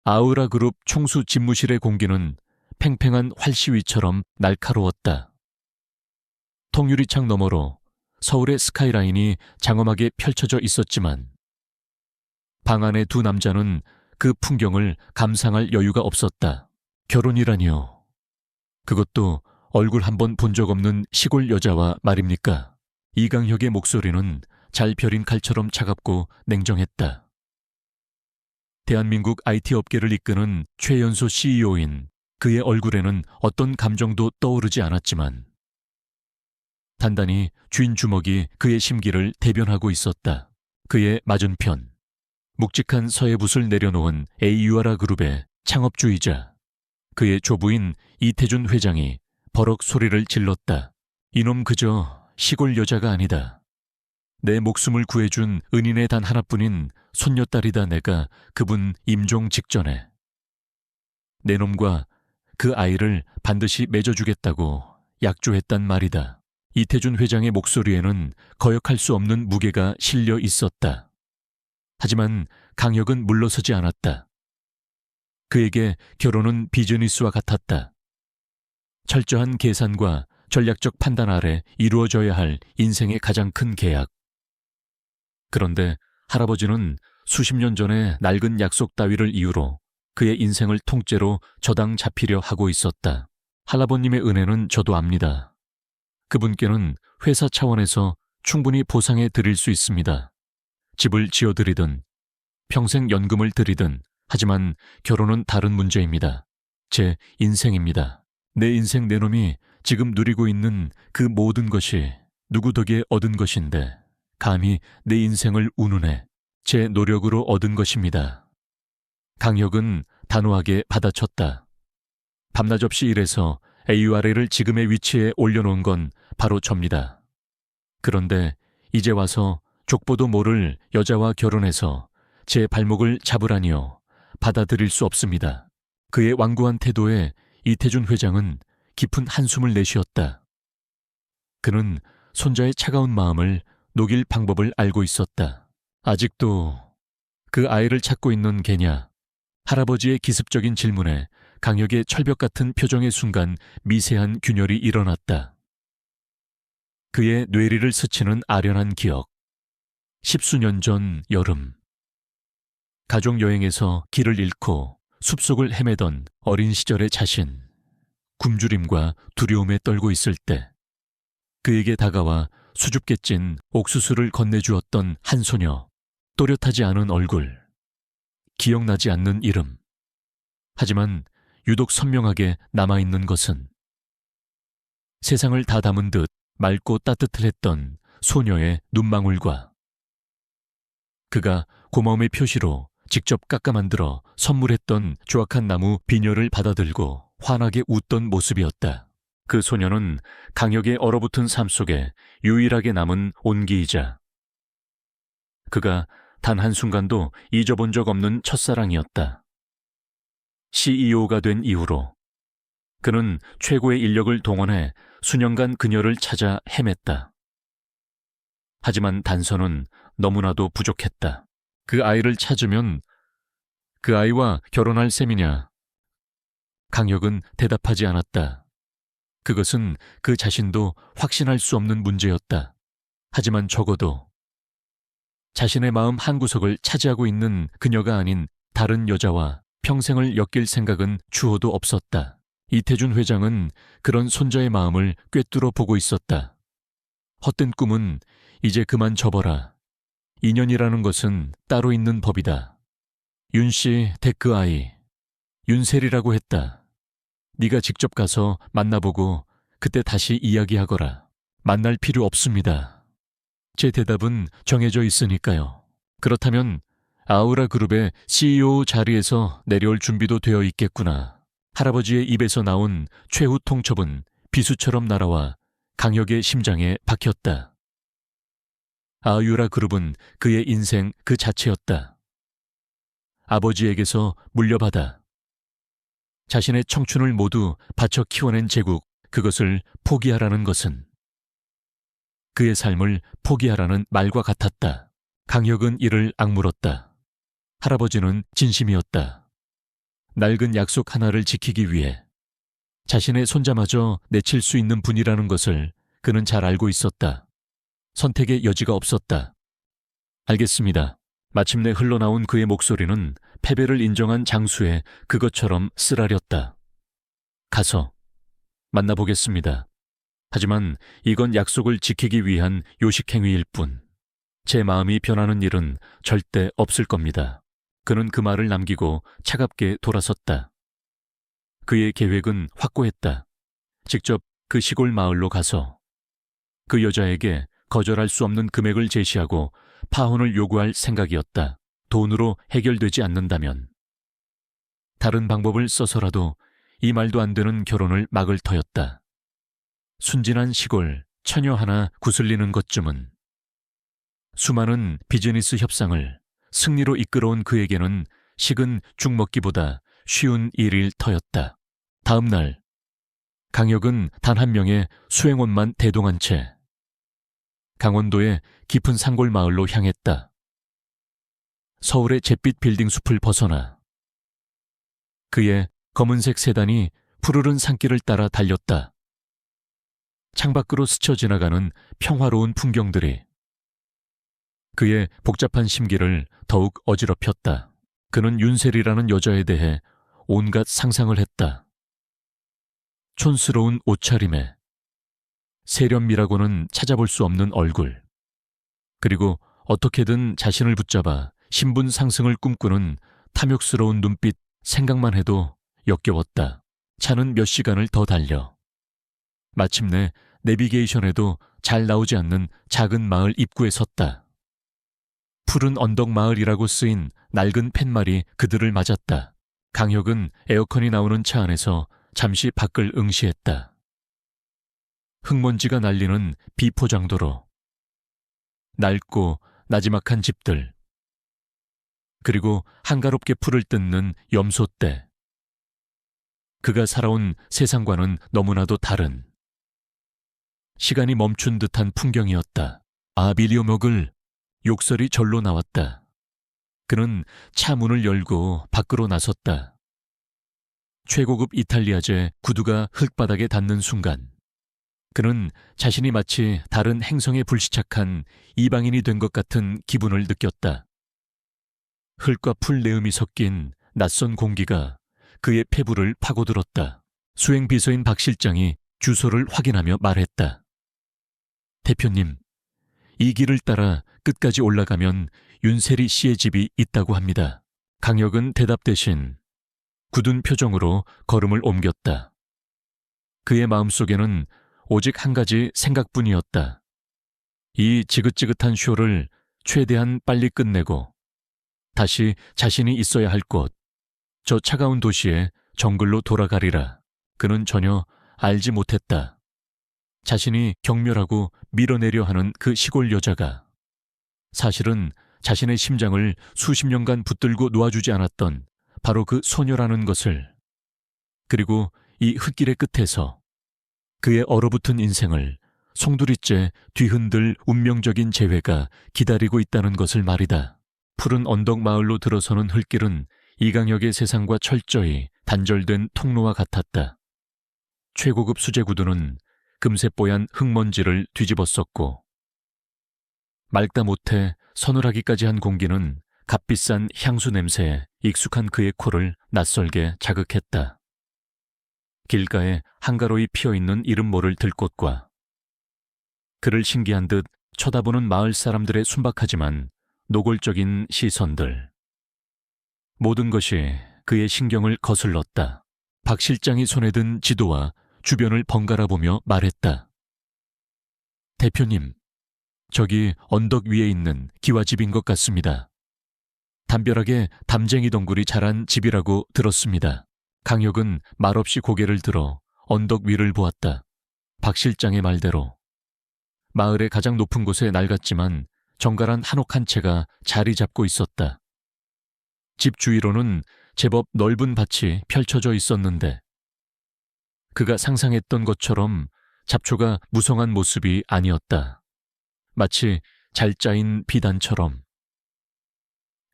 아우라그룹 총수 집무실의 공기는 팽팽한 활시위처럼 날카로웠다. 통유리창 너머로 서울의 스카이라인이 장엄하게 펼쳐져 있었지만 방 안의 두 남자는 그 풍경을 감상할 여유가 없었다. 결혼이라니요. 그것도 얼굴 한 번 본 적 없는 시골 여자와 말입니까? 이강혁의 목소리는 잘 벼린 칼처럼 차갑고 냉정했다. 대한민국 IT 업계를 이끄는 최연소 CEO인 그의 얼굴에는 어떤 감정도 떠오르지 않았지만 단단히 쥔 주먹이 그의 심기를 대변하고 있었다. 그의 맞은편, 묵직한 서해붓을 내려놓은 에이유아라 그룹의 창업주이자 그의 조부인 이태준 회장이 버럭 소리를 질렀다. 이놈 그저 시골 여자가 아니다. 내 목숨을 구해준 은인의 단 하나뿐인 손녀딸이다. 내가 그분 임종 직전에 내 놈과 그 아이를 반드시 맺어주겠다고 약조했단 말이다. 이태준 회장의 목소리에는 거역할 수 없는 무게가 실려 있었다. 하지만 강혁은 물러서지 않았다. 그에게 결혼은 비즈니스와 같았다. 철저한 계산과 전략적 판단 아래 이루어져야 할 인생의 가장 큰 계약. 그런데 할아버지는 수십 년 전에 낡은 약속 따위를 이유로 그의 인생을 통째로 저당 잡히려 하고 있었다. 할아버님의 은혜는 저도 압니다. 그분께는 회사 차원에서 충분히 보상해 드릴 수 있습니다. 집을 지어드리든 평생 연금을 드리든. 하지만 결혼은 다른 문제입니다. 제 인생입니다. 내 인생 내 놈이 지금 누리고 있는 그 모든 것이 누구 덕에 얻은 것인데 감히 내 인생을 운운해 제 노력으로 얻은 것입니다. 강혁은 단호하게 받아쳤다. 밤낮 없이 일해서 AURA를 지금의 위치에 올려놓은 건 바로 접니다. 그런데 이제 와서 족보도 모를 여자와 결혼해서 제 발목을 잡으라니요. 받아들일 수 없습니다. 그의 완고한 태도에 이태준 회장은 깊은 한숨을 내쉬었다. 그는 손자의 차가운 마음을 녹일 방법을 알고 있었다. 아직도 그 아이를 찾고 있는 개냐? 할아버지의 기습적인 질문에 강혁의 철벽 같은 표정의 순간 미세한 균열이 일어났다. 그의 뇌리를 스치는 아련한 기억. 10수년 전 여름. 가족여행에서 길을 잃고 숲속을 헤매던 어린 시절의 자신. 굶주림과 두려움에 떨고 있을 때 그에게 다가와 수줍게 찐 옥수수를 건네주었던 한 소녀. 또렷하지 않은 얼굴. 기억나지 않는 이름. 하지만 유독 선명하게 남아있는 것은 세상을 다 담은 듯 맑고 따뜻했던 소녀의 눈망울과 그가 고마움의 표시로 직접 깎아 만들어 선물했던 조악한 나무 비녀를 받아들고 환하게 웃던 모습이었다. 그 소녀는 강혁의 얼어붙은 삶 속에 유일하게 남은 온기이자 그가 단 한순간도 잊어본 적 없는 첫사랑이었다. CEO가 된 이후로 그는 최고의 인력을 동원해 수년간 그녀를 찾아 헤맸다. 하지만 단서는 너무나도 부족했다. 그 아이를 찾으면 그 아이와 결혼할 셈이냐? 강혁은 대답하지 않았다. 그것은 그 자신도 확신할 수 없는 문제였다. 하지만 적어도 자신의 마음 한구석을 차지하고 있는 그녀가 아닌 다른 여자와 평생을 엮일 생각은 추호도 없었다. 이태준 회장은 그런 손자의 마음을 꿰뚫어 보고 있었다. 헛된 꿈은 이제 그만 접어라. 인연이라는 것은 따로 있는 법이다. 윤씨 댁 그 아이 윤셀이라고 했다. 네가 직접 가서 만나보고 그때 다시 이야기하거라. 만날 필요 없습니다. 제 대답은 정해져 있으니까요. 그렇다면 아우라 그룹의 CEO 자리에서 내려올 준비도 되어 있겠구나. 할아버지의 입에서 나온 최후 통첩은 비수처럼 날아와 강혁의 심장에 박혔다. 아우라 그룹은 그의 인생 그 자체였다. 아버지에게서 물려받아 자신의 청춘을 모두 바쳐 키워낸 제국, 그것을 포기하라는 것은 그의 삶을 포기하라는 말과 같았다. 강혁은 이를 악물었다. 할아버지는 진심이었다. 낡은 약속 하나를 지키기 위해 자신의 손자마저 내칠 수 있는 분이라는 것을 그는 잘 알고 있었다. 선택의 여지가 없었다. 알겠습니다. 마침내 흘러나온 그의 목소리는 패배를 인정한 장수의 그것처럼 쓰라렸다. 가서 만나보겠습니다. 하지만 이건 약속을 지키기 위한 요식행위일 뿐. 제 마음이 변하는 일은 절대 없을 겁니다. 그는 그 말을 남기고 차갑게 돌아섰다. 그의 계획은 확고했다. 직접 그 시골 마을로 가서 그 여자에게 거절할 수 없는 금액을 제시하고 파혼을 요구할 생각이었다. 돈으로 해결되지 않는다면. 다른 방법을 써서라도 이 말도 안 되는 결혼을 막을 터였다. 순진한 시골 처녀 하나 구슬리는 것쯤은. 수많은 비즈니스 협상을 승리로 이끌어온 그에게는 식은 죽 먹기보다 쉬운 일일 터였다. 다음 날 강혁은 단 한 명의 수행원만 대동한 채 강원도의 깊은 산골 마을로 향했다. 서울의 잿빛 빌딩 숲을 벗어나 그의 검은색 세단이 푸르른 산길을 따라 달렸다. 창밖으로 스쳐 지나가는 평화로운 풍경들이 그의 복잡한 심기를 더욱 어지럽혔다. 그는 윤셀이라는 여자에 대해 온갖 상상을 했다. 촌스러운 옷차림에 세련미라고는 찾아볼 수 없는 얼굴, 그리고 어떻게든 자신을 붙잡아 신분 상승을 꿈꾸는 탐욕스러운 눈빛, 생각만 해도 역겨웠다. 차는 몇 시간을 더 달려 마침내 내비게이션에도 잘 나오지 않는 작은 마을 입구에 섰다. 푸른 언덕 마을이라고 쓰인 낡은 팻말이 그들을 맞았다. 강혁은 에어컨이 나오는 차 안에서 잠시 밖을 응시했다. 흙먼지가 날리는 비포장도로, 낡고 나지막한 집들, 그리고 한가롭게 풀을 뜯는 염소떼. 그가 살아온 세상과는 너무나도 다른 시간이 멈춘 듯한 풍경이었다. 아비리오목을 욕설이 절로 나왔다. 그는 차 문을 열고 밖으로 나섰다. 최고급 이탈리아제 구두가 흙바닥에 닿는 순간 그는 자신이 마치 다른 행성에 불시착한 이방인이 된 것 같은 기분을 느꼈다. 흙과 풀 내음이 섞인 낯선 공기가 그의 폐부를 파고들었다. 수행비서인 박 실장이 주소를 확인하며 말했다. 대표님, 이 길을 따라 끝까지 올라가면 윤세리 씨의 집이 있다고 합니다. 강혁은 대답 대신 굳은 표정으로 걸음을 옮겼다. 그의 마음속에는 오직 한 가지 생각뿐이었다. 이 지긋지긋한 쇼를 최대한 빨리 끝내고 다시 자신이 있어야 할 곳, 저 차가운 도시의 정글로 돌아가리라. 그는 전혀 알지 못했다. 자신이 경멸하고 밀어내려 하는 그 시골 여자가 사실은 자신의 심장을 수십 년간 붙들고 놓아주지 않았던 바로 그 소녀라는 것을, 그리고 이 흙길의 끝에서 그의 얼어붙은 인생을 송두리째 뒤흔들 운명적인 재회가 기다리고 있다는 것을 말이다. 푸른 언덕 마을로 들어서는 흙길은 이강혁의 세상과 철저히 단절된 통로와 같았다. 최고급 수제 구두는 금세 뽀얀 흙먼지를 뒤집었었고 맑다 못해 서늘하기까지 한 공기는 값비싼 향수 냄새에 익숙한 그의 코를 낯설게 자극했다. 길가에 한가로이 피어있는 이름 모를 들꽃과 그를 신기한 듯 쳐다보는 마을 사람들의 순박하지만 노골적인 시선들, 모든 것이 그의 신경을 거슬렀다. 박 실장이 손에 든 지도와 주변을 번갈아 보며 말했다. 대표님, 저기 언덕 위에 있는 기와집인 것 같습니다. 담벼락에 담쟁이 덩굴이 자란 집이라고 들었습니다. 강혁은 말없이 고개를 들어 언덕 위를 보았다. 박 실장의 말대로 마을의 가장 높은 곳에 낡았지만 정갈한 한옥 한 채가 자리 잡고 있었다. 집 주위로는 제법 넓은 밭이 펼쳐져 있었는데 그가 상상했던 것처럼 잡초가 무성한 모습이 아니었다. 마치 잘 짜인 비단처럼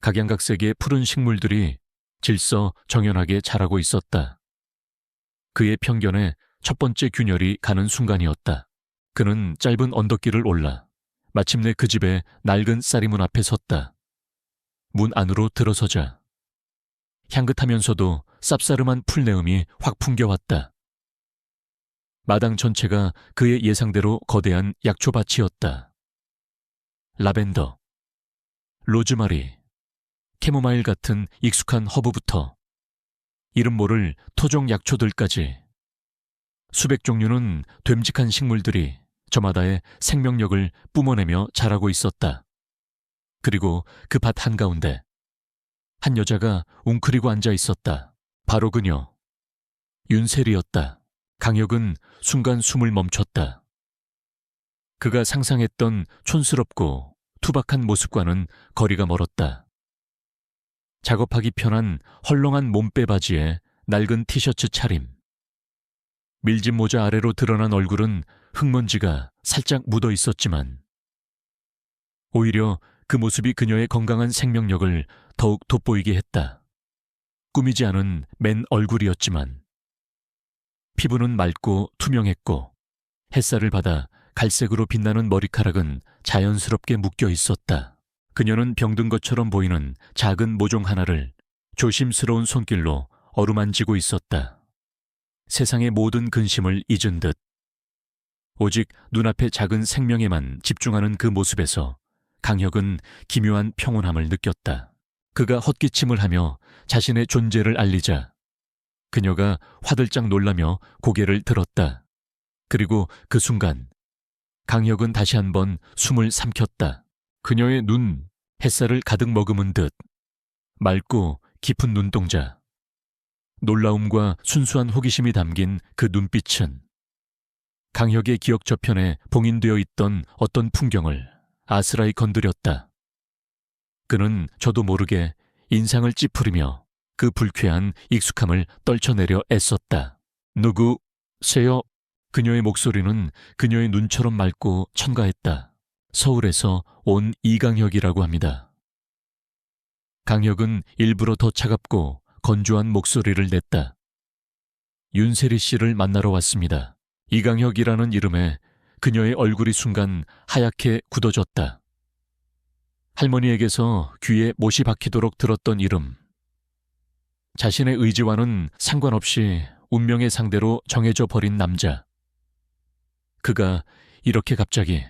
각양각색의 푸른 식물들이 질서 정연하게 자라고 있었다. 그의 편견에 첫 번째 균열이 가는 순간이었다. 그는 짧은 언덕길을 올라 마침내 그 집의 낡은 쌀이문 앞에 섰다. 문 안으로 들어서자 향긋하면서도 쌉싸름한 풀내음이 확 풍겨왔다. 마당 전체가 그의 예상대로 거대한 약초밭이었다. 라벤더, 로즈마리, 캐모마일 같은 익숙한 허브부터 이름 모를 토종 약초들까지 수백 종류는 됨직한 식물들이 저마다의 생명력을 뿜어내며 자라고 있었다. 그리고 그 밭 한가운데 한 여자가 웅크리고 앉아 있었다. 바로 그녀, 윤세리였다. 강혁은 순간 숨을 멈췄다. 그가 상상했던 촌스럽고 투박한 모습과는 거리가 멀었다. 작업하기 편한 헐렁한 몸빼 바지에 낡은 티셔츠 차림. 밀짚 모자 아래로 드러난 얼굴은 흙먼지가 살짝 묻어 있었지만 오히려 그 모습이 그녀의 건강한 생명력을 더욱 돋보이게 했다. 꾸미지 않은 맨 얼굴이었지만 피부는 맑고 투명했고 햇살을 받아 갈색으로 빛나는 머리카락은 자연스럽게 묶여 있었다. 그녀는 병든 것처럼 보이는 작은 모종 하나를 조심스러운 손길로 어루만지고 있었다. 세상의 모든 근심을 잊은 듯 오직 눈앞의 작은 생명에만 집중하는 그 모습에서 강혁은 기묘한 평온함을 느꼈다. 그가 헛기침을 하며 자신의 존재를 알리자 그녀가 화들짝 놀라며 고개를 들었다. 그리고 그 순간 강혁은 다시 한번 숨을 삼켰다. 그녀의 눈, 햇살을 가득 머금은 듯 맑고 깊은 눈동자, 놀라움과 순수한 호기심이 담긴 그 눈빛은 강혁의 기억 저편에 봉인되어 있던 어떤 풍경을 아스라이 건드렸다. 그는 저도 모르게 인상을 찌푸리며 그 불쾌한 익숙함을 떨쳐내려 애썼다. 누구세요? 그녀의 목소리는 그녀의 눈처럼 맑고 천가했다. 서울에서 온 이강혁이라고 합니다. 강혁은 일부러 더 차갑고 건조한 목소리를 냈다. 윤세리 씨를 만나러 왔습니다. 이강혁이라는 이름에 그녀의 얼굴이 순간 하얗게 굳어졌다. 할머니에게서 귀에 못이 박히도록 들었던 이름. 자신의 의지와는 상관없이 운명의 상대로 정해져 버린 남자. 그가 이렇게 갑자기,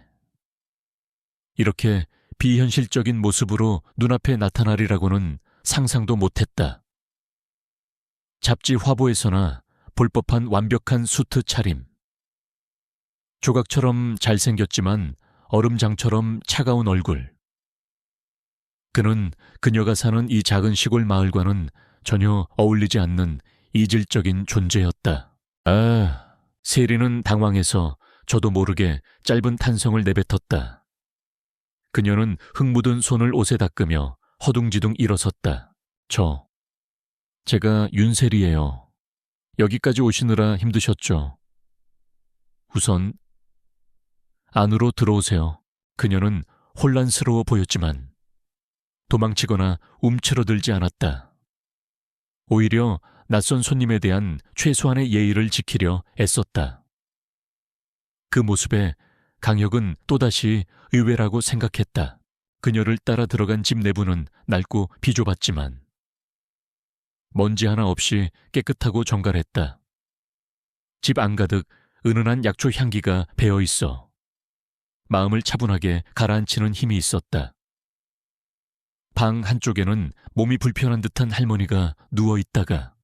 이렇게 비현실적인 모습으로 눈앞에 나타나리라고는 상상도 못했다. 잡지 화보에서나 볼 법한 완벽한 수트 차림. 조각처럼 잘생겼지만 얼음장처럼 차가운 얼굴. 그는 그녀가 사는 이 작은 시골 마을과는 전혀 어울리지 않는 이질적인 존재였다. 세리는 당황해서 저도 모르게 짧은 탄성을 내뱉었다. 그녀는 흙 묻은 손을 옷에 닦으며 허둥지둥 일어섰다. 제가 윤세리예요. 여기까지 오시느라 힘드셨죠? 우선 안으로 들어오세요. 그녀는 혼란스러워 보였지만 도망치거나 움츠러들지 않았다. 오히려 낯선 손님에 대한 최소한의 예의를 지키려 애썼다. 그 모습에 강혁은 또다시 의외라고 생각했다. 그녀를 따라 들어간 집 내부는 낡고 비좁았지만 먼지 하나 없이 깨끗하고 정갈했다. 집 안가득 은은한 약초 향기가 배어있어 마음을 차분하게 가라앉히는 힘이 있었다. 방 한쪽에는 몸이 불편한 듯한 할머니가 누워있다가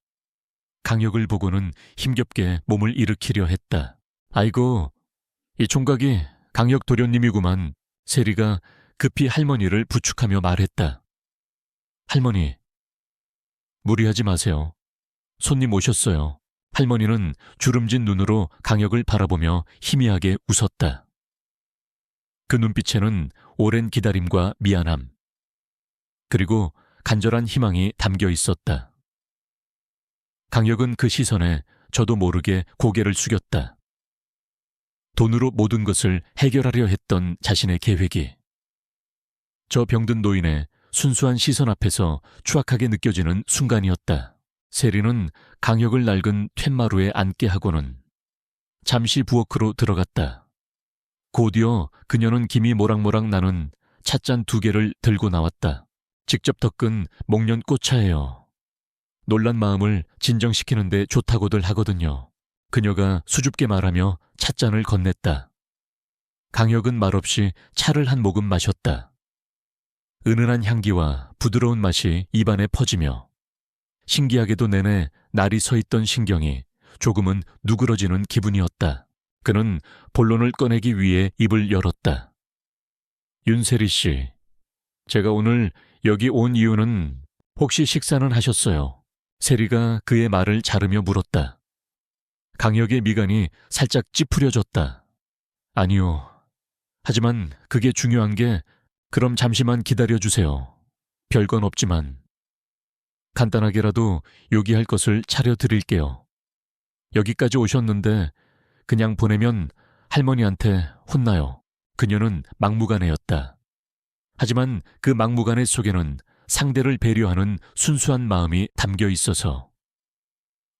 강혁을 보고는 힘겹게 몸을 일으키려 했다. 아이고, 이 총각이 강혁 도련님이구만. 세리가 급히 할머니를 부축하며 말했다. 할머니, 무리하지 마세요. 손님 오셨어요. 할머니는 주름진 눈으로 강혁을 바라보며 희미하게 웃었다. 그 눈빛에는 오랜 기다림과 미안함, 그리고 간절한 희망이 담겨 있었다. 강혁은 그 시선에 저도 모르게 고개를 숙였다. 돈으로 모든 것을 해결하려 했던 자신의 계획이 저 병든 노인의 순수한 시선 앞에서 추악하게 느껴지는 순간이었다. 세리는 강혁을 낡은 툇마루에 앉게 하고는 잠시 부엌으로 들어갔다. 곧이어 그녀는 김이 모락모락 나는 찻잔 2개를 들고 나왔다. 직접 덮은 목련 꽃차예요. 놀란 마음을 진정시키는데 좋다고들 하거든요. 그녀가 수줍게 말하며 찻잔을 건넸다. 강혁은 말없이 차를 한 모금 마셨다. 은은한 향기와 부드러운 맛이 입안에 퍼지며 신기하게도 내내 날이 서 있던 신경이 조금은 누그러지는 기분이었다. 그는 본론을 꺼내기 위해 입을 열었다. 윤세리 씨, 제가 오늘 여기 온 이유는 혹시 식사는 하셨어요? 세리가 그의 말을 자르며 물었다. 강혁의 미간이 살짝 찌푸려졌다. 아니요. 하지만 그게 중요한 게 그럼 잠시만 기다려주세요. 별건 없지만 간단하게라도 요기할 것을 차려드릴게요. 여기까지 오셨는데 그냥 보내면 할머니한테 혼나요. 그녀는 막무가내였다. 하지만 그 막무가내 속에는 상대를 배려하는 순수한 마음이 담겨 있어서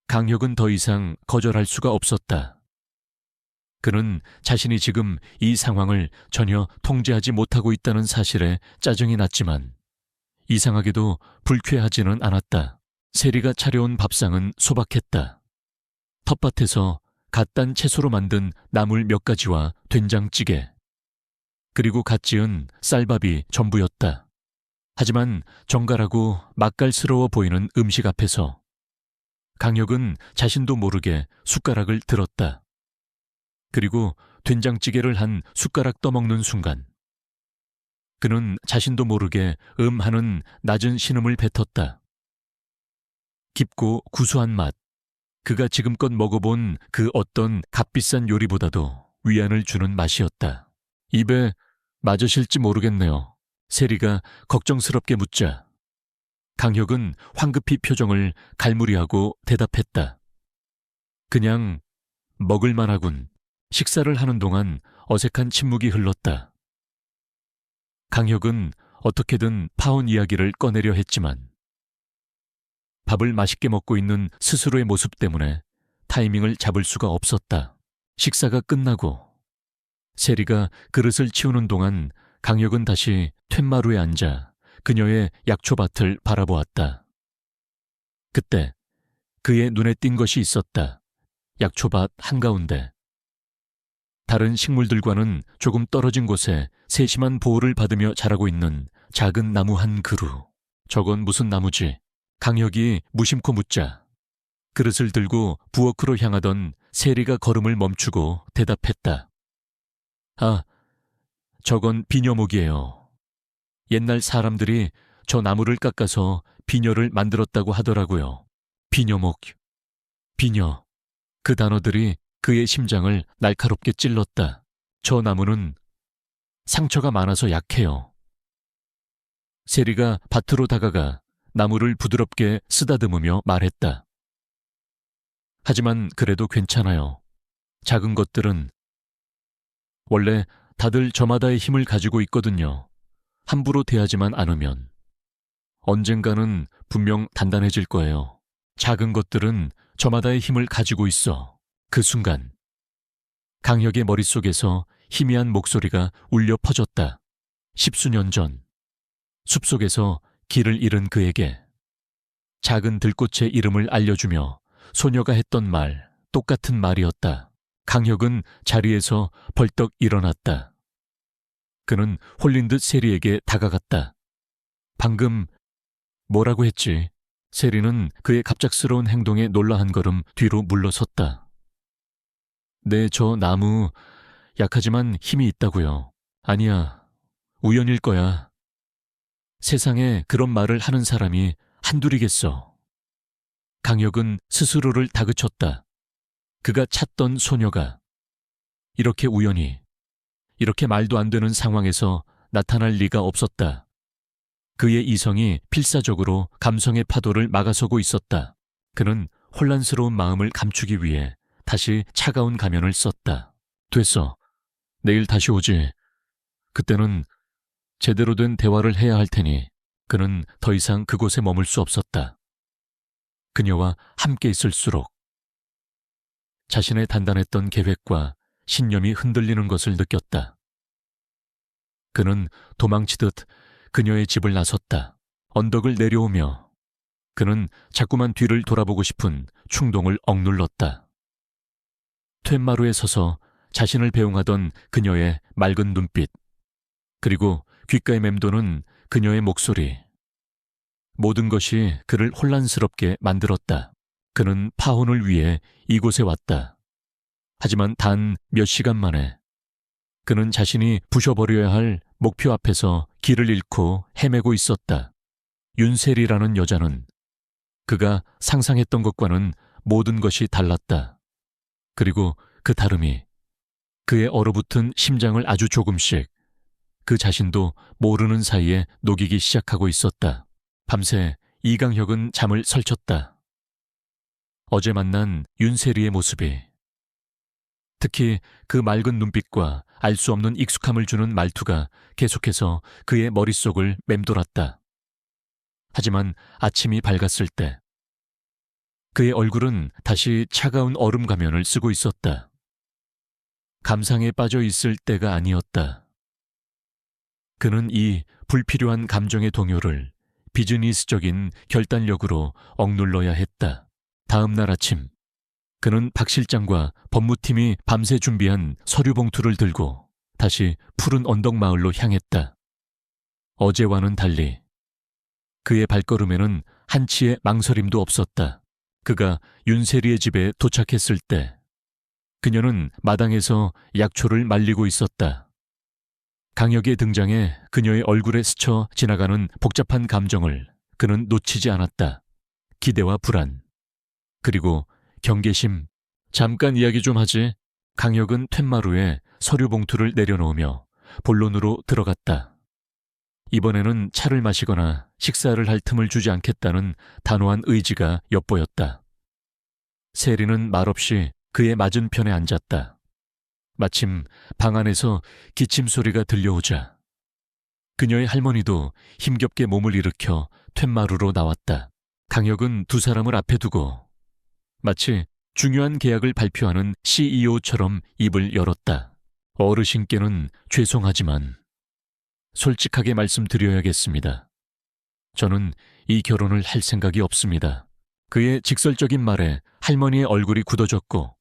강혁은 더 이상 거절할 수가 없었다. 그는 자신이 지금 이 상황을 전혀 통제하지 못하고 있다는 사실에 짜증이 났지만 이상하게도 불쾌하지는 않았다. 세리가 차려온 밥상은 소박했다. 텃밭에서 갓 딴 채소로 만든 나물 몇 가지와 된장찌개, 그리고 갓 지은 쌀밥이 전부였다. 하지만 정갈하고 맛깔스러워 보이는 음식 앞에서 강혁은 자신도 모르게 숟가락을 들었다. 그리고 된장찌개를 한 숟가락 떠먹는 순간 그는 자신도 모르게 하는 낮은 신음을 뱉었다. 깊고 구수한 맛, 그가 지금껏 먹어본 그 어떤 값비싼 요리보다도 위안을 주는 맛이었다. 입에 맞으실지 모르겠네요. 세리가 걱정스럽게 묻자 강혁은 황급히 표정을 갈무리하고 대답했다. 그냥 먹을만하군. 식사를 하는 동안 어색한 침묵이 흘렀다. 강혁은 어떻게든 파온 이야기를 꺼내려 했지만 밥을 맛있게 먹고 있는 스스로의 모습 때문에 타이밍을 잡을 수가 없었다. 식사가 끝나고 세리가 그릇을 치우는 동안 강혁은 다시 툇마루에 앉아 그녀의 약초밭을 바라보았다. 그때 그의 눈에 띈 것이 있었다. 약초밭 한가운데 다른 식물들과는 조금 떨어진 곳에 세심한 보호를 받으며 자라고 있는 작은 나무 한 그루. 저건 무슨 나무지? 강혁이 무심코 묻자 그릇을 들고 부엌으로 향하던 세리가 걸음을 멈추고 대답했다. 아, 저건 비녀목이에요. 옛날 사람들이 저 나무를 깎아서 비녀를 만들었다고 하더라고요. 비녀목, 비녀. 그 단어들이 그의 심장을 날카롭게 찔렀다. 저 나무는 상처가 많아서 약해요. 세리가 밭으로 다가가 나무를 부드럽게 쓰다듬으며 말했다. 하지만 그래도 괜찮아요. 작은 것들은 원래 다들 저마다의 힘을 가지고 있거든요. 함부로 대하지만 않으면 언젠가는 분명 단단해질 거예요. 작은 것들은 저마다의 힘을 가지고 있어. 그 순간 강혁의 머릿속에서 희미한 목소리가 울려 퍼졌다. 10수년 전 숲속에서 길을 잃은 그에게 작은 들꽃의 이름을 알려주며 소녀가 했던 말, 똑같은 말이었다. 강혁은 자리에서 벌떡 일어났다. 그는 홀린 듯 세리에게 다가갔다. 방금 뭐라고 했지? 세리는 그의 갑작스러운 행동에 놀라 한 걸음 뒤로 물러섰다. 네, 저 나무 약하지만 힘이 있다고요. 아니야, 우연일 거야. 세상에 그런 말을 하는 사람이 한둘이겠어. 강혁은 스스로를 다그쳤다. 그가 찾던 소녀가 이렇게 우연히, 이렇게 말도 안 되는 상황에서 나타날 리가 없었다. 그의 이성이 필사적으로 감성의 파도를 막아서고 있었다. 그는 혼란스러운 마음을 감추기 위해 다시 차가운 가면을 썼다. 됐어. 내일 다시 오지. 그때는 제대로 된 대화를 해야 할 테니 그는 더 이상 그곳에 머물 수 없었다. 그녀와 함께 있을수록 자신의 단단했던 계획과 신념이 흔들리는 것을 느꼈다. 그는 도망치듯 그녀의 집을 나섰다. 언덕을 내려오며 그는 자꾸만 뒤를 돌아보고 싶은 충동을 억눌렀다. 툇마루에 서서 자신을 배웅하던 그녀의 맑은 눈빛, 그리고 귓가에 맴도는 그녀의 목소리. 모든 것이 그를 혼란스럽게 만들었다. 그는 파혼을 위해 이곳에 왔다. 하지만 단 몇 시간 만에 그는 자신이 부셔버려야 할 목표 앞에서 길을 잃고 헤매고 있었다. 윤세리라는 여자는 그가 상상했던 것과는 모든 것이 달랐다. 그리고 그 다름이 그의 얼어붙은 심장을 아주 조금씩 그 자신도 모르는 사이에 녹이기 시작하고 있었다. 밤새 이강혁은 잠을 설쳤다. 어제 만난 윤세리의 모습이, 특히 그 맑은 눈빛과 알 수 없는 익숙함을 주는 말투가 계속해서 그의 머릿속을 맴돌았다. 하지만 아침이 밝았을 때 그의 얼굴은 다시 차가운 얼음 가면을 쓰고 있었다. 감상에 빠져 있을 때가 아니었다. 그는 이 불필요한 감정의 동요를 비즈니스적인 결단력으로 억눌러야 했다. 다음 날 아침, 그는 박 실장과 법무팀이 밤새 준비한 서류 봉투를 들고 다시 푸른 언덕 마을로 향했다. 어제와는 달리 그의 발걸음에는 한치의 망설임도 없었다. 그가 윤세리의 집에 도착했을 때 그녀는 마당에서 약초를 말리고 있었다. 강혁의 등장에 그녀의 얼굴에 스쳐 지나가는 복잡한 감정을 그는 놓치지 않았다. 기대와 불안, 그리고 경계심. 잠깐 이야기 좀 하지. 강혁은 툇마루에 서류 봉투를 내려놓으며 본론으로 들어갔다. 이번에는 차를 마시거나 식사를 할 틈을 주지 않겠다는 단호한 의지가 엿보였다. 세리는 말없이 그의 맞은편에 앉았다. 마침 방 안에서 기침 소리가 들려오자 그녀의 할머니도 힘겹게 몸을 일으켜 툇마루로 나왔다. 강혁은 두 사람을 앞에 두고 마치 중요한 계약을 발표하는 CEO처럼 입을 열었다. 어르신께는 죄송하지만 솔직하게 말씀드려야겠습니다. 저는 이 결혼을 할 생각이 없습니다. 그의 직설적인 말에 할머니의 얼굴이 굳어졌고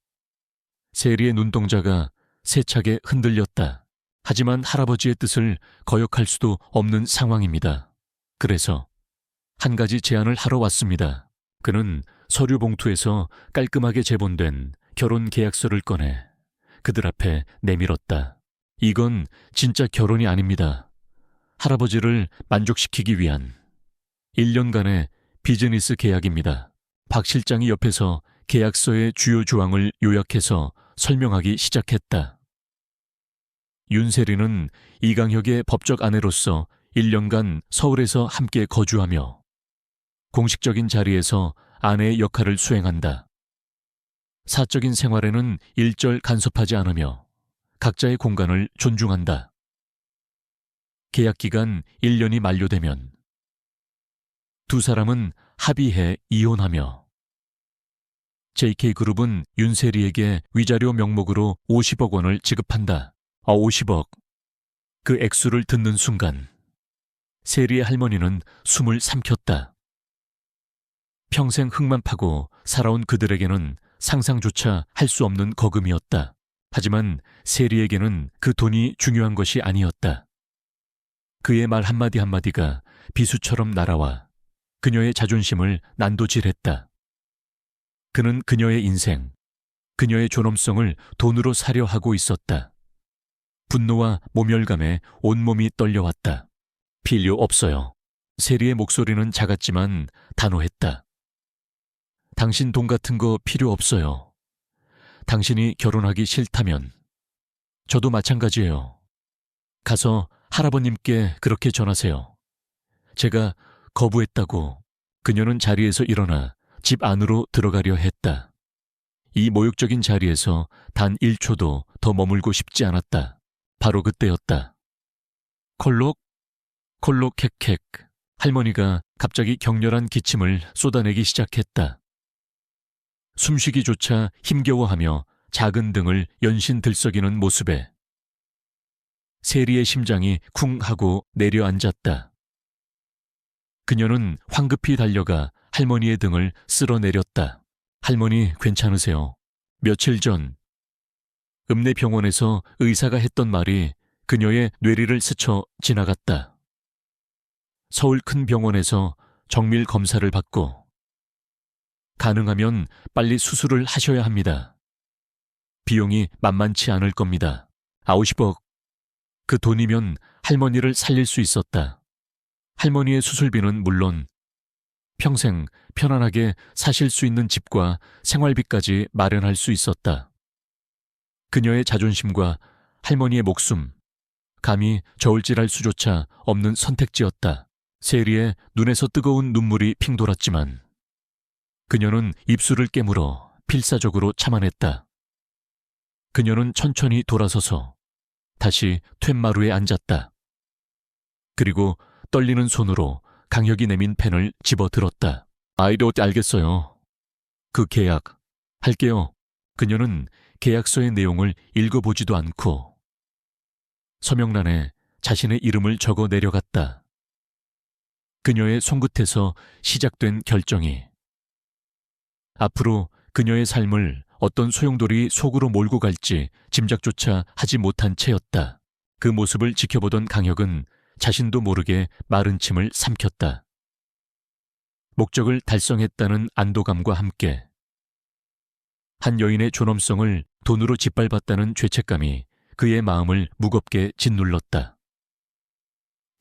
세리의 눈동자가 세차게 흔들렸다. 하지만 할아버지의 뜻을 거역할 수도 없는 상황입니다. 그래서 한 가지 제안을 하러 왔습니다. 그는 서류 봉투에서 깔끔하게 제본된 결혼 계약서를 꺼내 그들 앞에 내밀었다. 이건 진짜 결혼이 아닙니다. 할아버지를 만족시키기 위한 1년간의 비즈니스 계약입니다. 박 실장이 옆에서 계약서의 주요 조항을 요약해서 설명하기 시작했다. 윤세리는 이강혁의 법적 아내로서 1년간 서울에서 함께 거주하며 공식적인 자리에서 아내의 역할을 수행한다. 사적인 생활에는 일절 간섭하지 않으며 각자의 공간을 존중한다. 계약 기간 1년이 만료되면 두 사람은 합의해 이혼하며 JK그룹은 윤세리에게 위자료 명목으로 50억 원을 지급한다. 50억. 그 액수를 듣는 순간 세리의 할머니는 숨을 삼켰다. 평생 흙만 파고 살아온 그들에게는 상상조차 할 수 없는 거금이었다. 하지만 세리에게는 그 돈이 중요한 것이 아니었다. 그의 말 한마디 한마디가 비수처럼 날아와 그녀의 자존심을 난도질했다. 그는 그녀의 인생, 그녀의 존엄성을 돈으로 사려 하고 있었다. 분노와 모멸감에 온몸이 떨려왔다. 필요 없어요. 세리의 목소리는 작았지만 단호했다. 당신 돈 같은 거 필요 없어요. 당신이 결혼하기 싫다면 저도 마찬가지예요. 가서 할아버님께 그렇게 전하세요. 제가 거부했다고. 그녀는 자리에서 일어나 집 안으로 들어가려 했다. 이 모욕적인 자리에서 단 1초도 더 머물고 싶지 않았다. 바로 그때였다. 콜록 콜록 캑캑. 할머니가 갑자기 격렬한 기침을 쏟아내기 시작했다. 숨쉬기조차 힘겨워하며 작은 등을 연신 들썩이는 모습에 세리의 심장이 쿵 하고 내려앉았다. 그녀는 황급히 달려가 할머니의 등을 쓸어내렸다. 할머니 괜찮으세요? 며칠 전 읍내병원에서 의사가 했던 말이 그녀의 뇌리를 스쳐 지나갔다. 서울 큰 병원에서 정밀 검사를 받고 가능하면 빨리 수술을 하셔야 합니다. 비용이 만만치 않을 겁니다. 50억. 그 돈이면 할머니를 살릴 수 있었다. 할머니의 수술비는 물론 평생 편안하게 사실 수 있는 집과 생활비까지 마련할 수 있었다. 그녀의 자존심과 할머니의 목숨, 감히 저울질할 수조차 없는 선택지였다. 세리의 눈에서 뜨거운 눈물이 핑 돌았지만 그녀는 입술을 깨물어 필사적으로 참아냈다. 그녀는 천천히 돌아서서 다시 툇마루에 앉았다. 그리고 떨리는 손으로 강혁이 내민 펜을 집어들었다. 알겠어요. 그 계약 할게요. 그녀는 계약서의 내용을 읽어보지도 않고 서명란에 자신의 이름을 적어 내려갔다. 그녀의 손끝에서 시작된 결정이 앞으로 그녀의 삶을 어떤 소용돌이 속으로 몰고 갈지 짐작조차 하지 못한 채였다. 그 모습을 지켜보던 강혁은 자신도 모르게 마른 침을 삼켰다. 목적을 달성했다는 안도감과 함께 한 여인의 존엄성을 돈으로 짓밟았다는 죄책감이 그의 마음을 무겁게 짓눌렀다.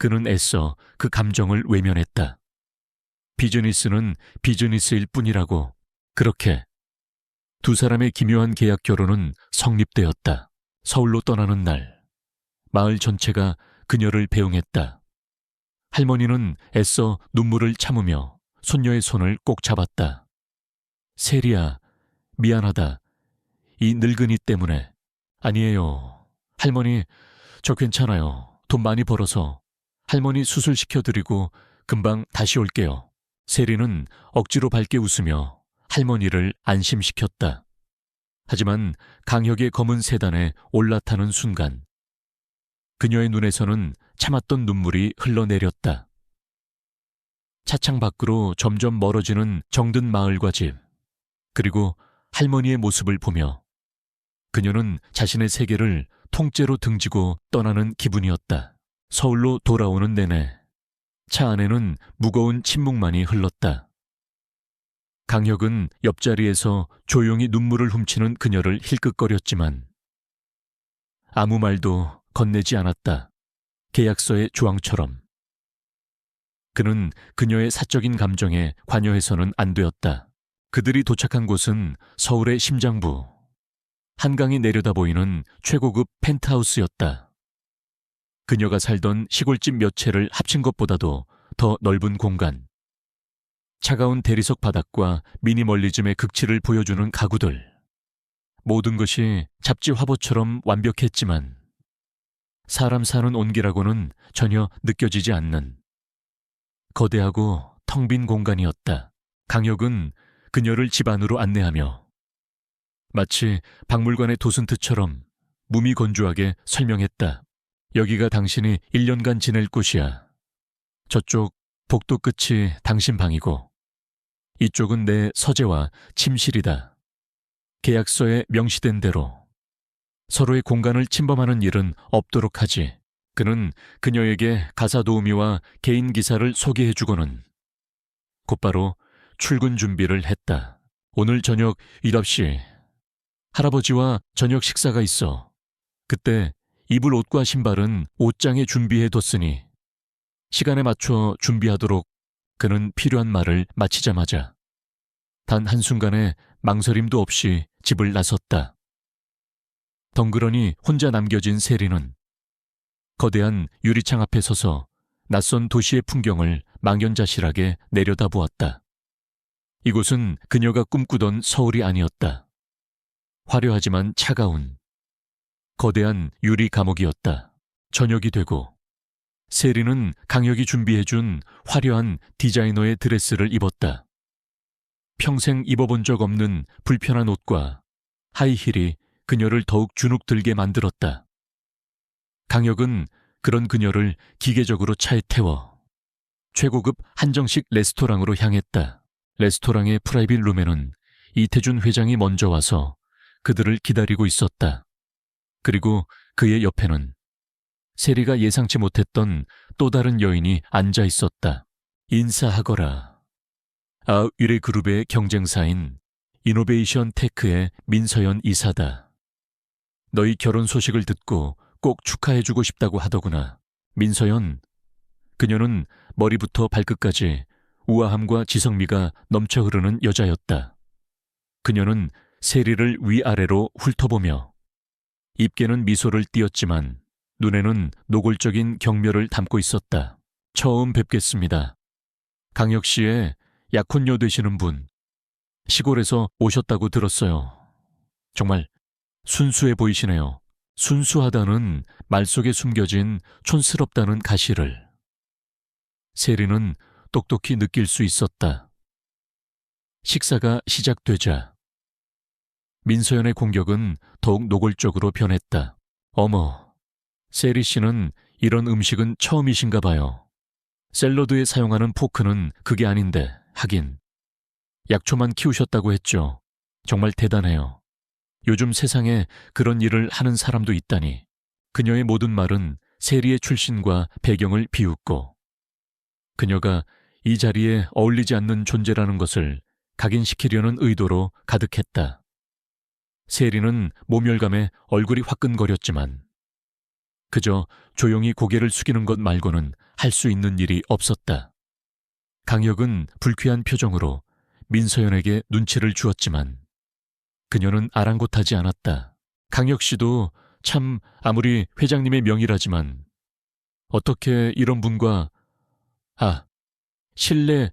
그는 애써 그 감정을 외면했다. 비즈니스는 비즈니스일 뿐이라고. 그렇게 두 사람의 기묘한 계약 결혼은 성립되었다. 서울로 떠나는 날, 마을 전체가 그녀를 배웅했다. 할머니는 애써 눈물을 참으며 손녀의 손을 꼭 잡았다. 세리야, 미안하다. 이 늙은이 때문에. 아니에요. 할머니, 저 괜찮아요. 돈 많이 벌어서 할머니 수술시켜드리고 금방 다시 올게요. 세리는 억지로 밝게 웃으며 할머니를 안심시켰다. 하지만 강혁의 검은 세단에 올라타는 순간 그녀의 눈에서는 참았던 눈물이 흘러내렸다. 차창 밖으로 점점 멀어지는 정든 마을과 집, 그리고 할머니의 모습을 보며 그녀는 자신의 세계를 통째로 등지고 떠나는 기분이었다. 서울로 돌아오는 내내 차 안에는 무거운 침묵만이 흘렀다. 강혁은 옆자리에서 조용히 눈물을 훔치는 그녀를 힐끗거렸지만 아무 말도 건네지 않았다. 계약서의 조항처럼. 그는 그녀의 사적인 감정에 관여해서는 안 되었다. 그들이 도착한 곳은 서울의 심장부, 한강이 내려다 보이는 최고급 펜트하우스였다. 그녀가 살던 시골집 몇 채를 합친 것보다도 더 넓은 공간, 차가운 대리석 바닥과 미니멀리즘의 극치를 보여주는 가구들, 모든 것이 잡지 화보처럼 완벽했지만 사람 사는 온기라고는 전혀 느껴지지 않는 거대하고 텅 빈 공간이었다. 강혁은 그녀를 집 안으로 안내하며 마치 박물관의 도슨트처럼 무미건조하게 설명했다. 여기가 당신이 1년간 지낼 곳이야. 저쪽 복도 끝이 당신 방이고 이쪽은 내 서재와 침실이다. 계약서에 명시된 대로 서로의 공간을 침범하는 일은 없도록 하지. 그는 그녀에게 가사 도우미와 개인 기사를 소개해주고는 곧바로 출근 준비를 했다. 오늘 저녁 7시 할아버지와 저녁 식사가 있어. 그때 입을 옷과 신발은 옷장에 준비해뒀으니 시간에 맞춰 준비하도록. 그는 필요한 말을 마치자마자 단 한순간의 망설임도 없이 집을 나섰다. 덩그러니 혼자 남겨진 세리는 거대한 유리창 앞에 서서 낯선 도시의 풍경을 망연자실하게 내려다보았다. 이곳은 그녀가 꿈꾸던 서울이 아니었다. 화려하지만 차가운 거대한 유리 감옥이었다. 저녁이 되고 세리는 강혁이 준비해준 화려한 디자이너의 드레스를 입었다. 평생 입어본 적 없는 불편한 옷과 하이힐이 그녀를 더욱 주눅들게 만들었다. 강혁은 그런 그녀를 기계적으로 차에 태워 최고급 한정식 레스토랑으로 향했다. 레스토랑의 프라이빗 룸에는 이태준 회장이 먼저 와서 그들을 기다리고 있었다. 그리고 그의 옆에는 세리가 예상치 못했던 또 다른 여인이 앉아 있었다. 인사하거라. 아위레 그룹의 경쟁사인 이노베이션 테크의 민서연 이사다. 너희 결혼 소식을 듣고 꼭 축하해주고 싶다고 하더구나. 민서연. 그녀는 머리부터 발끝까지 우아함과 지성미가 넘쳐 흐르는 여자였다. 그녀는 세리를 위아래로 훑어보며 입계는 미소를 띄었지만 눈에는 노골적인 경멸을 담고 있었다. 처음 뵙겠습니다. 강혁 씨의 약혼녀 되시는 분, 시골에서 오셨다고 들었어요. 정말 순수해 보이시네요. 순수하다는 말 속에 숨겨진 촌스럽다는 가시를 세리는 똑똑히 느낄 수 있었다. 식사가 시작되자 민서연의 공격은 더욱 노골적으로 변했다. 어머, 세리 씨는 이런 음식은 처음이신가 봐요. 샐러드에 사용하는 포크는 그게 아닌데 하긴 약초만 키우셨다고 했죠. 정말 대단해요. 요즘 세상에 그런 일을 하는 사람도 있다니. 그녀의 모든 말은 세리의 출신과 배경을 비웃고 그녀가 이 자리에 어울리지 않는 존재라는 것을 각인시키려는 의도로 가득했다. 세리는 모멸감에 얼굴이 화끈거렸지만 그저 조용히 고개를 숙이는 것 말고는 할 수 있는 일이 없었다. 강혁은 불쾌한 표정으로 민서연에게 눈치를 주었지만 그녀는 아랑곳하지 않았다. 강혁 씨도 참 아무리 회장님의 명의라지만 어떻게 이런 분과 실례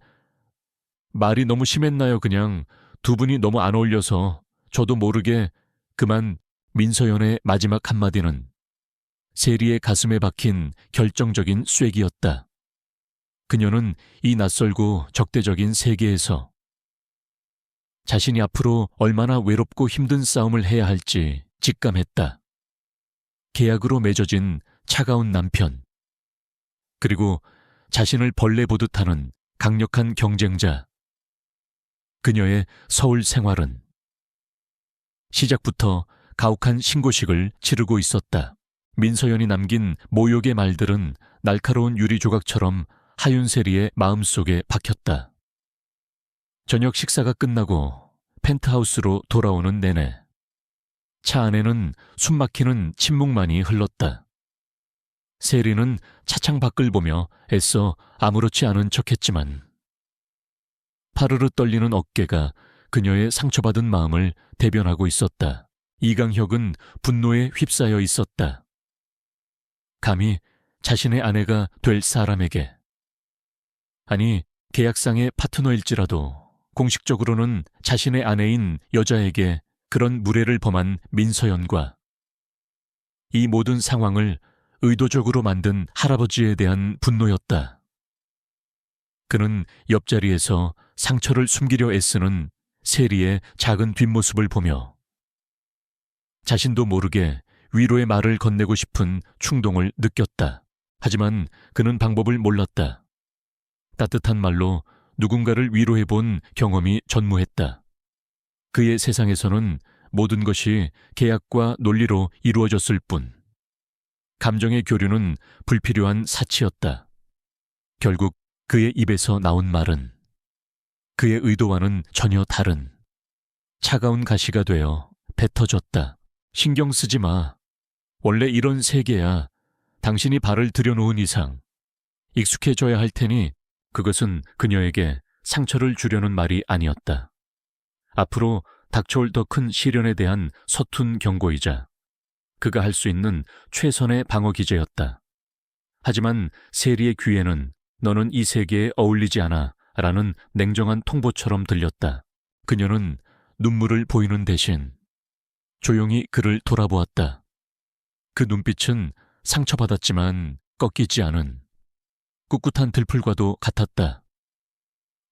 말이 너무 심했나요? 그냥 두 분이 너무 안 어울려서 저도 모르게 그만. 민서연의 마지막 한마디는 세리의 가슴에 박힌 결정적인 쐐기였다. 그녀는 이 낯설고 적대적인 세계에서 자신이 앞으로 얼마나 외롭고 힘든 싸움을 해야 할지 직감했다. 계약으로 맺어진 차가운 남편, 그리고 자신을 벌레 보듯 하는 강력한 경쟁자. 그녀의 서울 생활은 시작부터 가혹한 신고식을 치르고 있었다. 민서연이 남긴 모욕의 말들은 날카로운 유리 조각처럼 하윤세리의 마음속에 박혔다. 저녁 식사가 끝나고 펜트하우스로 돌아오는 내내 차 안에는 숨막히는 침묵만이 흘렀다. 세리는 차창 밖을 보며 애써 아무렇지 않은 척했지만 파르르 떨리는 어깨가 그녀의 상처받은 마음을 대변하고 있었다. 이강혁은 분노에 휩싸여 있었다. 감히 자신의 아내가 될 사람에게, 아니 계약상의 파트너일지라도 공식적으로는 자신의 아내인 여자에게 그런 무례를 범한 민서연과 이 모든 상황을 의도적으로 만든 할아버지에 대한 분노였다. 그는 옆자리에서 상처를 숨기려 애쓰는 세리의 작은 뒷모습을 보며 자신도 모르게 위로의 말을 건네고 싶은 충동을 느꼈다. 하지만 그는 방법을 몰랐다. 따뜻한 말로 누군가를 위로해본 경험이 전무했다. 그의 세상에서는 모든 것이 계약과 논리로 이루어졌을 뿐 감정의 교류는 불필요한 사치였다. 결국 그의 입에서 나온 말은 그의 의도와는 전혀 다른 차가운 가시가 되어 뱉어졌다. 신경 쓰지 마. 원래 이런 세계야. 당신이 발을 들여놓은 이상 익숙해져야 할 테니. 그것은 그녀에게 상처를 주려는 말이 아니었다. 앞으로 닥쳐올 더 큰 시련에 대한 서툰 경고이자 그가 할 수 있는 최선의 방어 기제였다. 하지만 세리의 귀에는 너는 이 세계에 어울리지 않아 라는 냉정한 통보처럼 들렸다. 그녀는 눈물을 보이는 대신 조용히 그를 돌아보았다. 그 눈빛은 상처받았지만 꺾이지 않은 꿋꿋한 들풀과도 같았다.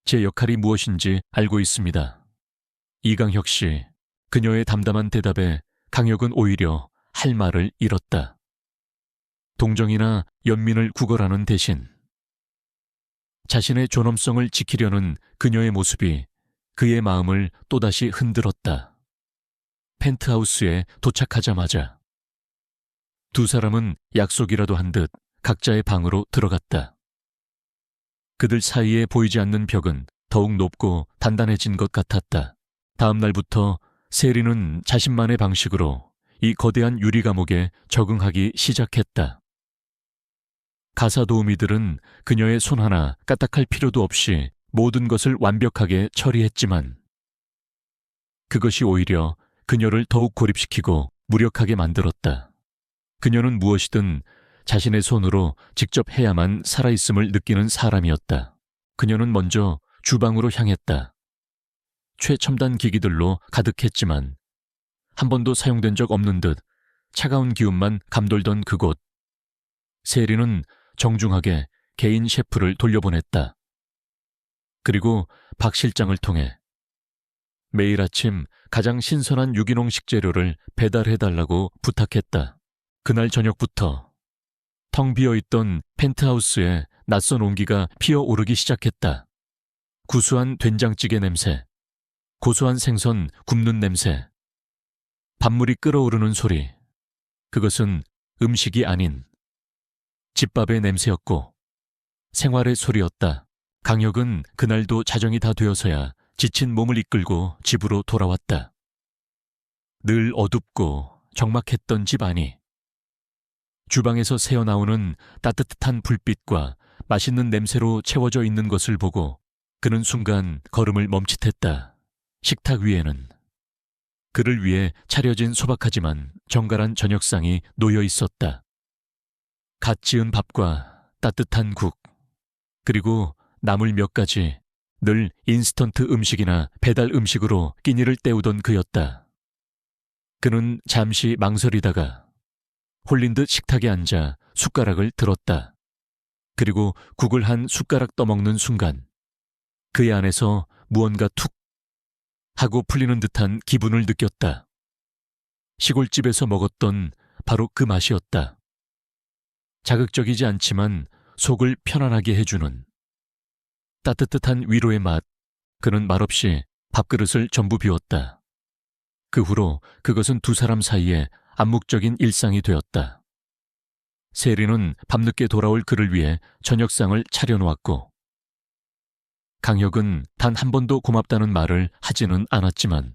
제 역할이 무엇인지 알고 있습니다. 이강혁 씨, 그녀의 담담한 대답에 강혁은 오히려 할 말을 잃었다. 동정이나 연민을 구걸하는 대신 자신의 존엄성을 지키려는 그녀의 모습이 그의 마음을 또다시 흔들었다. 펜트하우스에 도착하자마자 두 사람은 약속이라도 한 듯 각자의 방으로 들어갔다. 그들 사이에 보이지 않는 벽은 더욱 높고 단단해진 것 같았다. 다음 날부터 세리는 자신만의 방식으로 이 거대한 유리 감옥에 적응하기 시작했다. 가사 도우미들은 그녀의 손 하나 까딱할 필요도 없이 모든 것을 완벽하게 처리했지만 그것이 오히려 그녀를 더욱 고립시키고 무력하게 만들었다. 그녀는 무엇이든 자신의 손으로 직접 해야만 살아있음을 느끼는 사람이었다. 그녀는 먼저 주방으로 향했다. 최첨단 기기들로 가득했지만 한 번도 사용된 적 없는 듯 차가운 기운만 감돌던 그곳. 세리는 정중하게 개인 셰프를 돌려보냈다. 그리고 박 실장을 통해 매일 아침 가장 신선한 유기농 식재료를 배달해달라고 부탁했다. 그날 저녁부터 텅 비어있던 펜트하우스에 낯선 온기가 피어오르기 시작했다. 구수한 된장찌개 냄새, 고소한 생선 굽는 냄새, 밥물이 끓어오르는 소리. 그것은 음식이 아닌 집밥의 냄새였고 생활의 소리였다. 강혁은 그날도 자정이 다 되어서야 지친 몸을 이끌고 집으로 돌아왔다. 늘 어둡고 적막했던 집 안이 주방에서 새어나오는 따뜻한 불빛과 맛있는 냄새로 채워져 있는 것을 보고 그는 순간 걸음을 멈칫했다. 식탁 위에는 그를 위해 차려진 소박하지만 정갈한 저녁상이 놓여 있었다. 갓 지은 밥과 따뜻한 국, 그리고 나물 몇 가지, 늘 인스턴트 음식이나 배달 음식으로 끼니를 때우던 그였다. 그는 잠시 망설이다가 홀린 듯 식탁에 앉아 숟가락을 들었다. 그리고 국을 한 숟가락 떠먹는 순간 그의 안에서 무언가 툭 하고 풀리는 듯한 기분을 느꼈다. 시골집에서 먹었던 바로 그 맛이었다. 자극적이지 않지만 속을 편안하게 해주는 따뜻한 위로의 맛. 그는 말없이 밥그릇을 전부 비웠다. 그 후로 그것은 두 사람 사이에 암묵적인 일상이 되었다. 세리는 밤늦게 돌아올 그를 위해 저녁상을 차려놓았고 강혁은 단 한 번도 고맙다는 말을 하지는 않았지만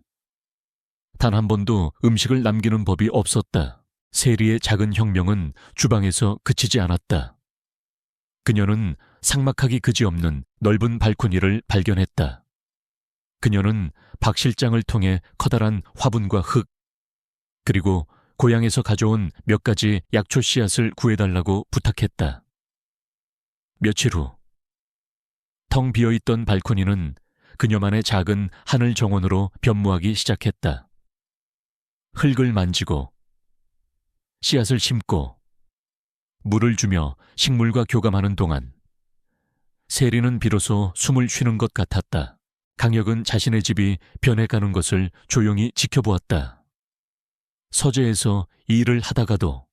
단 한 번도 음식을 남기는 법이 없었다. 세리의 작은 혁명은 주방에서 그치지 않았다. 그녀는 삭막하기 그지없는 넓은 발코니를 발견했다. 그녀는 박 실장을 통해 커다란 화분과 흙, 그리고 고향에서 가져온 몇 가지 약초 씨앗을 구해달라고 부탁했다. 며칠 후, 텅 비어있던 발코니는 그녀만의 작은 하늘 정원으로 변모하기 시작했다. 흙을 만지고, 씨앗을 심고, 물을 주며 식물과 교감하는 동안 세리는 비로소 숨을 쉬는 것 같았다. 강혁은 자신의 집이 변해가는 것을 조용히 지켜보았다. 서재에서 일을 하다가도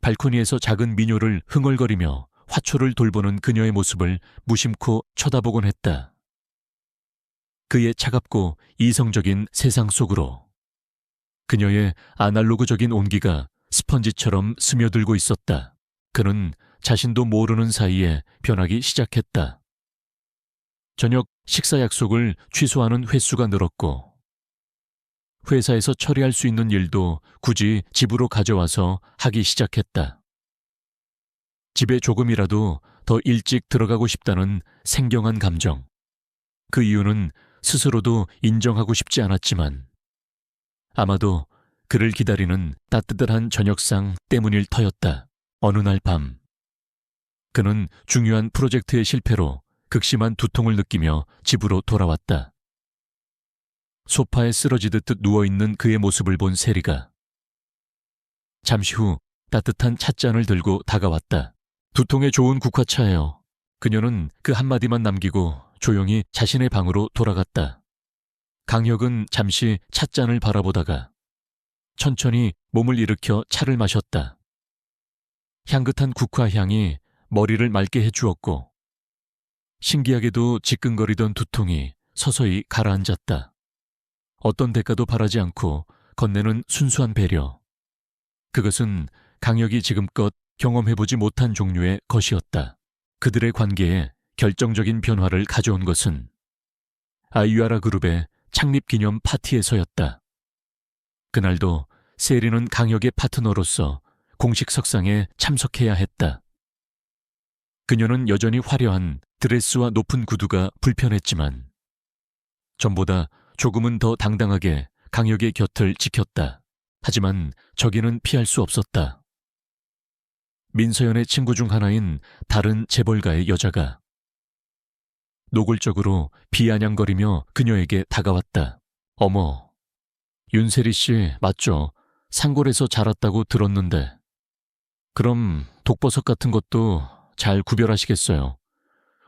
발코니에서 작은 미녀를 흥얼거리며 화초를 돌보는 그녀의 모습을 무심코 쳐다보곤 했다. 그의 차갑고 이성적인 세상 속으로 그녀의 아날로그적인 온기가 스펀지처럼 스며들고 있었다. 그는 자신도 모르는 사이에 변하기 시작했다. 저녁 식사 약속을 취소하는 횟수가 늘었고 회사에서 처리할 수 있는 일도 굳이 집으로 가져와서 하기 시작했다. 집에 조금이라도 더 일찍 들어가고 싶다는 생경한 감정. 그 이유는 스스로도 인정하고 싶지 않았지만 아마도 그를 기다리는 따뜻한 저녁상 때문일 터였다. 어느 날 밤, 그는 중요한 프로젝트의 실패로 극심한 두통을 느끼며 집으로 돌아왔다. 소파에 쓰러지듯 누워있는 그의 모습을 본 세리가 잠시 후 따뜻한 찻잔을 들고 다가왔다. 두통에 좋은 국화차예요. 그녀는 그 한마디만 남기고 조용히 자신의 방으로 돌아갔다. 강혁은 잠시 찻잔을 바라보다가 천천히 몸을 일으켜 차를 마셨다. 향긋한 국화 향이 머리를 맑게 해주었고 신기하게도 지끈거리던 두통이 서서히 가라앉았다. 어떤 대가도 바라지 않고 건네는 순수한 배려. 그것은 강혁이 지금껏 경험해보지 못한 종류의 것이었다. 그들의 관계에 결정적인 변화를 가져온 것은 아이유아라 그룹의 창립 기념 파티에서였다. 그날도 세리는 강혁의 파트너로서 공식 석상에 참석해야 했다. 그녀는 여전히 화려한 드레스와 높은 구두가 불편했지만 전보다 조금은 더 당당하게 강혁의 곁을 지켰다. 하지만 저기는 피할 수 없었다. 민서연의 친구 중 하나인 다른 재벌가의 여자가 노골적으로 비아냥거리며 그녀에게 다가왔다. 어머, 윤세리 씨 맞죠? 상골에서 자랐다고 들었는데. 그럼 독버섯 같은 것도 잘 구별하시겠어요?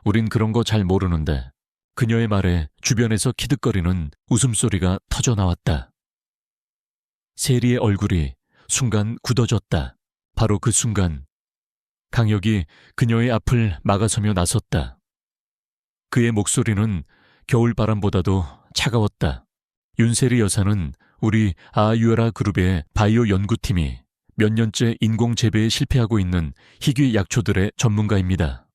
우린 그런 거 잘 모르는데. 그녀의 말에 주변에서 키득거리는 웃음소리가 터져나왔다. 세리의 얼굴이 순간 굳어졌다. 바로 그 순간 강혁이 그녀의 앞을 막아서며 나섰다. 그의 목소리는 겨울바람보다도 차가웠다. 윤세리 여사는 우리 아유라 그룹의 바이오 연구팀이 몇 년째 인공 재배에 실패하고 있는 희귀 약초들의 전문가입니다.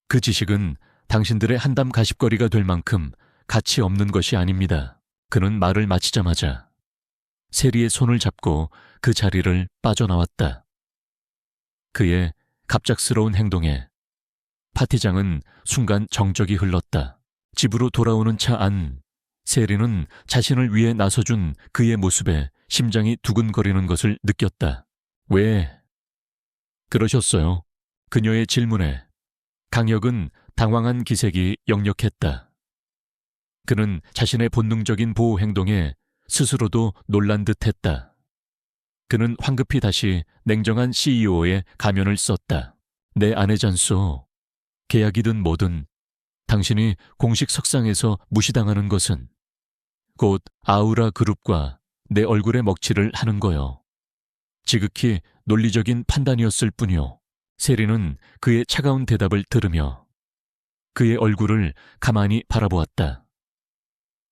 그 지식은 당신들의 한담 가십거리가 될 만큼 가치 없는 것이 아닙니다. 그는 말을 마치자마자 세리의 손을 잡고 그 자리를 빠져나왔다. 그의 갑작스러운 행동에 파티장은 순간 정적이 흘렀다. 집으로 돌아오는 차 안, 세리는 자신을 위해 나서준 그의 모습에 심장이 두근거리는 것을 느꼈다. 왜 그러셨어요? 그녀의 질문에 강혁은 당황한 기색이 역력했다. 그는 자신의 본능적인 보호 행동에 스스로도 놀란 듯했다. 그는 황급히 다시 냉정한 CEO의 가면을 썼다. 내 아내잖소. 계약이든 뭐든 당신이 공식 석상에서 무시당하는 것은 곧 아우라 그룹과 내 얼굴에 먹칠을 하는 거요. 지극히 논리적인 판단이었을 뿐이요. 세리는 그의 차가운 대답을 들으며 그의 얼굴을 가만히 바라보았다.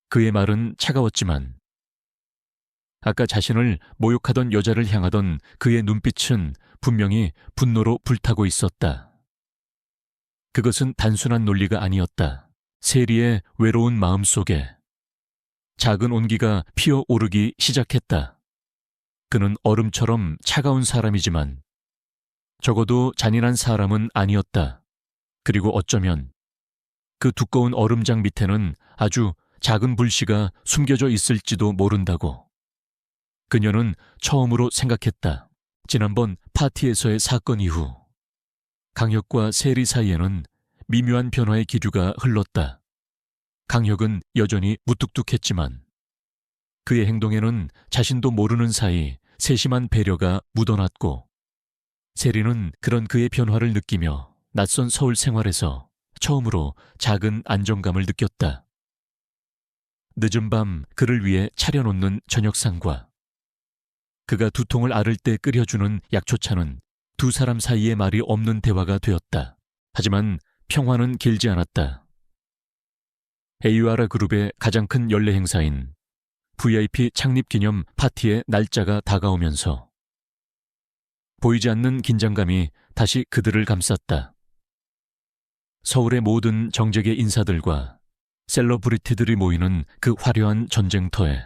그의 말은 차가웠지만 아까 자신을 모욕하던 여자를 향하던 그의 눈빛은 분명히 분노로 불타고 있었다. 그것은 단순한 논리가 아니었다. 세리의 외로운 마음 속에 작은 온기가 피어오르기 시작했다. 그는 얼음처럼 차가운 사람이지만 적어도 잔인한 사람은 아니었다. 그리고 어쩌면 그 두꺼운 얼음장 밑에는 아주 작은 불씨가 숨겨져 있을지도 모른다고. 그녀는 처음으로 생각했다. 지난번 파티에서의 사건 이후 강혁과 세리 사이에는 미묘한 변화의 기류가 흘렀다. 강혁은 여전히 무뚝뚝했지만 그의 행동에는 자신도 모르는 사이 세심한 배려가 묻어났고 세리는 그런 그의 변화를 느끼며 낯선 서울 생활에서 처음으로 작은 안정감을 느꼈다. 늦은 밤 그를 위해 차려놓는 저녁상과 그가 두통을 앓을 때 끓여주는 약초차는 두 사람 사이에 말이 없는 대화가 되었다. 하지만 평화는 길지 않았다. 에이유아라 그룹의 가장 큰 연례 행사인 VIP 창립 기념 파티의 날짜가 다가오면서 보이지 않는 긴장감이 다시 그들을 감쌌다. 서울의 모든 정재계 인사들과 셀러브리티들이 모이는 그 화려한 전쟁터에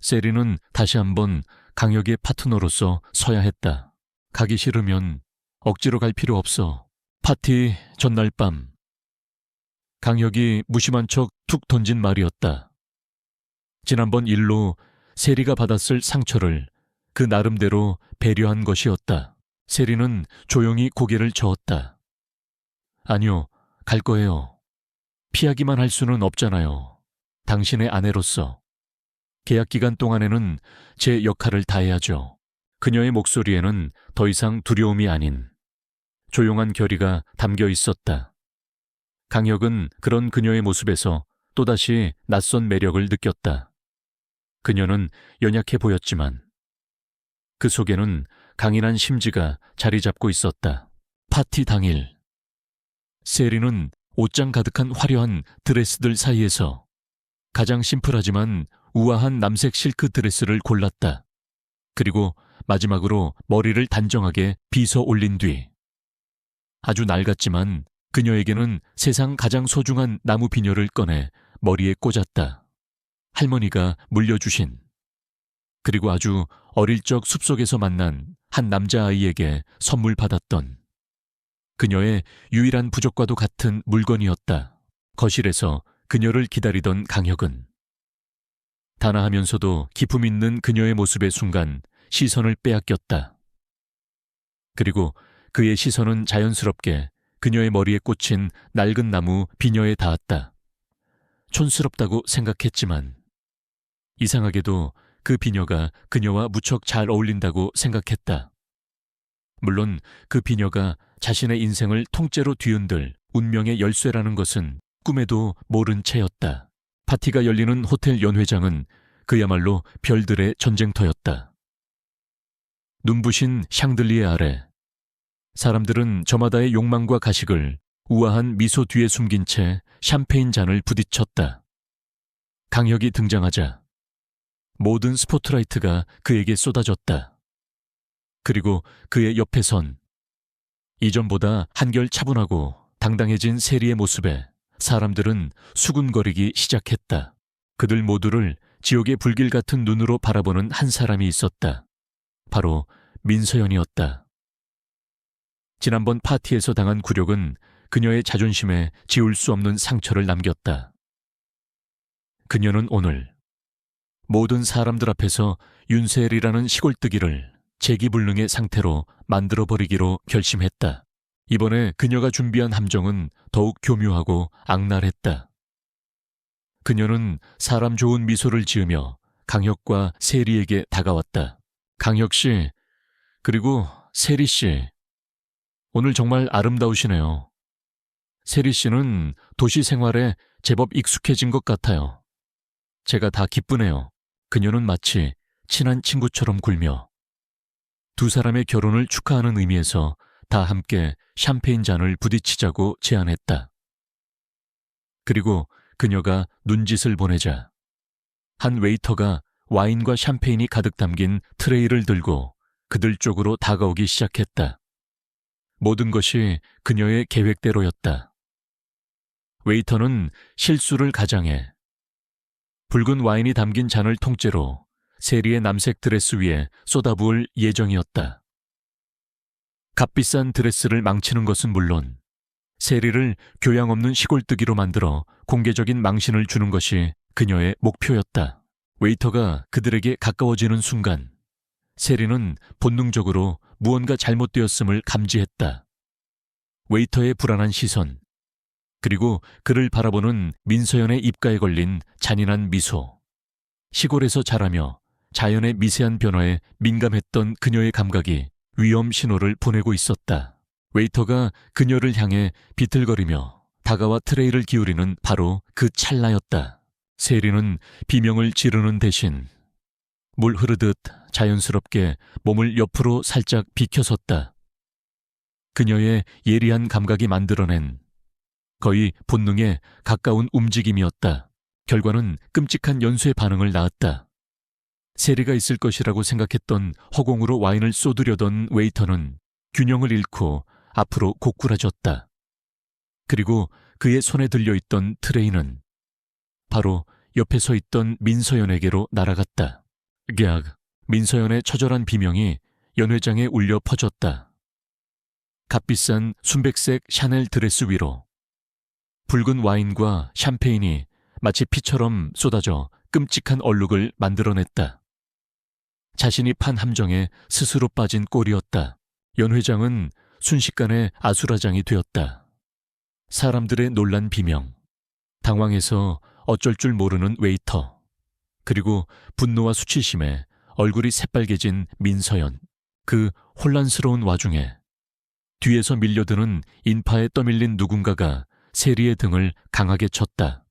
세리는 다시 한번 강혁의 파트너로서 서야 했다. 가기 싫으면 억지로 갈 필요 없어. 파티 전날 밤 강혁이 무심한 척 툭 던진 말이었다. 지난번 일로 세리가 받았을 상처를 그 나름대로 배려한 것이었다. 세리는 조용히 고개를 저었다. 아니요, 갈 거예요. 피하기만 할 수는 없잖아요. 당신의 아내로서. 계약 기간 동안에는 제 역할을 다해야죠. 그녀의 목소리에는 더 이상 두려움이 아닌 조용한 결의가 담겨 있었다. 강혁은 그런 그녀의 모습에서 또다시 낯선 매력을 느꼈다. 그녀는 연약해 보였지만 그 속에는 강인한 심지가 자리 잡고 있었다. 파티 당일, 세리는 옷장 가득한 화려한 드레스들 사이에서 가장 심플하지만 우아한 남색 실크 드레스를 골랐다. 그리고 마지막으로 머리를 단정하게 빗어 올린 뒤 아주 낡았지만 그녀에게는 세상 가장 소중한 나무 비녀를 꺼내 머리에 꽂았다. 할머니가 물려주신, 그리고 아주 어릴 적 숲속에서 만난 한 남자아이에게 선물 받았던 그녀의 유일한 부족과도 같은 물건이었다. 거실에서 그녀를 기다리던 강혁은 단아하면서도 기품 있는 그녀의 모습의 순간 시선을 빼앗겼다. 그리고 그의 시선은 자연스럽게 그녀의 머리에 꽂힌 낡은 나무 비녀에 닿았다. 촌스럽다고 생각했지만 이상하게도 그 비녀가 그녀와 무척 잘 어울린다고 생각했다. 물론 그 비녀가 자신의 인생을 통째로 뒤흔들 운명의 열쇠라는 것은 꿈에도 모른 채였다. 파티가 열리는 호텔 연회장은 그야말로 별들의 전쟁터였다. 눈부신 샹들리에 아래 사람들은 저마다의 욕망과 가식을 우아한 미소 뒤에 숨긴 채 샴페인 잔을 부딪혔다. 강혁이 등장하자 모든 스포트라이트가 그에게 쏟아졌다. 그리고 그의 옆에 선 이전보다 한결 차분하고 당당해진 세리의 모습에 사람들은 수군거리기 시작했다. 그들 모두를 지옥의 불길 같은 눈으로 바라보는 한 사람이 있었다. 바로 민서연이었다. 지난번 파티에서 당한 굴욕은 그녀의 자존심에 지울 수 없는 상처를 남겼다. 그녀는 오늘 모든 사람들 앞에서 윤세일이라는 시골뜨기를 재기불능의 상태로 만들어버리기로 결심했다. 이번에 그녀가 준비한 함정은 더욱 교묘하고 악랄했다. 그녀는 사람 좋은 미소를 지으며 강혁과 세리에게 다가왔다. 강혁 씨, 그리고 세리 씨, 오늘 정말 아름다우시네요. 세리 씨는 도시 생활에 제법 익숙해진 것 같아요. 제가 다 기쁘네요. 그녀는 마치 친한 친구처럼 굴며 두 사람의 결혼을 축하하는 의미에서 다 함께 샴페인 잔을 부딪히자고 제안했다. 그리고 그녀가 눈짓을 보내자 한 웨이터가 와인과 샴페인이 가득 담긴 트레이를 들고 그들 쪽으로 다가오기 시작했다. 모든 것이 그녀의 계획대로였다. 웨이터는 실수를 가장해 붉은 와인이 담긴 잔을 통째로 세리의 남색 드레스 위에 쏟아부을 예정이었다. 값비싼 드레스를 망치는 것은 물론 세리를 교양 없는 시골뜨기로 만들어 공개적인 망신을 주는 것이 그녀의 목표였다. 웨이터가 그들에게 가까워지는 순간 세리는 본능적으로 무언가 잘못되었음을 감지했다. 웨이터의 불안한 시선, 그리고 그를 바라보는 민서연의 입가에 걸린 잔인한 미소. 시골에서 자라며 자연의 미세한 변화에 민감했던 그녀의 감각이 위험 신호를 보내고 있었다. 웨이터가 그녀를 향해 비틀거리며 다가와 트레이를 기울이는 바로 그 찰나였다. 세리는 비명을 지르는 대신 물 흐르듯 자연스럽게 몸을 옆으로 살짝 비켜섰다. 그녀의 예리한 감각이 만들어낸 거의 본능에 가까운 움직임이었다. 결과는 끔찍한 연쇄 반응을 낳았다. 세리가 있을 것이라고 생각했던 허공으로 와인을 쏟으려던 웨이터는 균형을 잃고 앞으로 고꾸라졌다. 그리고 그의 손에 들려있던 트레이는 바로 옆에 서 있던 민서연에게로 날아갔다. 갸, 민서연의 처절한 비명이 연회장에 울려 퍼졌다. 값비싼 순백색 샤넬 드레스 위로 붉은 와인과 샴페인이 마치 피처럼 쏟아져 끔찍한 얼룩을 만들어냈다. 자신이 판 함정에 스스로 빠진 꼴이었다. 연회장은 순식간에 아수라장이 되었다. 사람들의 놀란 비명, 당황해서 어쩔 줄 모르는 웨이터, 그리고 분노와 수치심에 얼굴이 새빨개진 민서연. 그 혼란스러운 와중에 뒤에서 밀려드는 인파에 떠밀린 누군가가 세리의 등을 강하게 쳤다.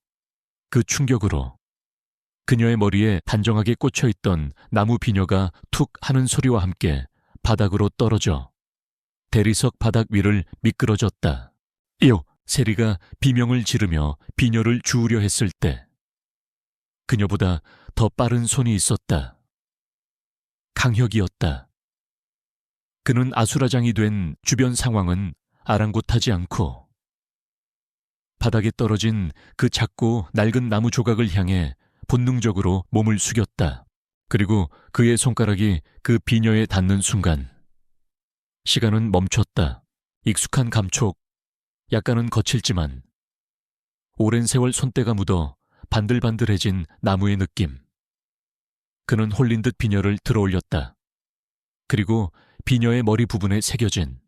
그 충격으로 그녀의 머리에 단정하게 꽂혀있던 나무 비녀가 툭 하는 소리와 함께 바닥으로 떨어져 대리석 바닥 위를 미끄러졌다. 요! 세리가 비명을 지르며 비녀를 주우려 했을 때 그녀보다 더 빠른 손이 있었다. 강혁이었다. 그는 아수라장이 된 주변 상황은 아랑곳하지 않고 바닥에 떨어진 그 작고 낡은 나무 조각을 향해 본능적으로 몸을 숙였다. 그리고 그의 손가락이 그 비녀에 닿는 순간 시간은 멈췄다. 익숙한 감촉, 약간은 거칠지만 오랜 세월 손때가 묻어 반들반들해진 나무의 느낌. 그는 홀린 듯 비녀를 들어올렸다. 그리고 비녀의 머리 부분에 새겨진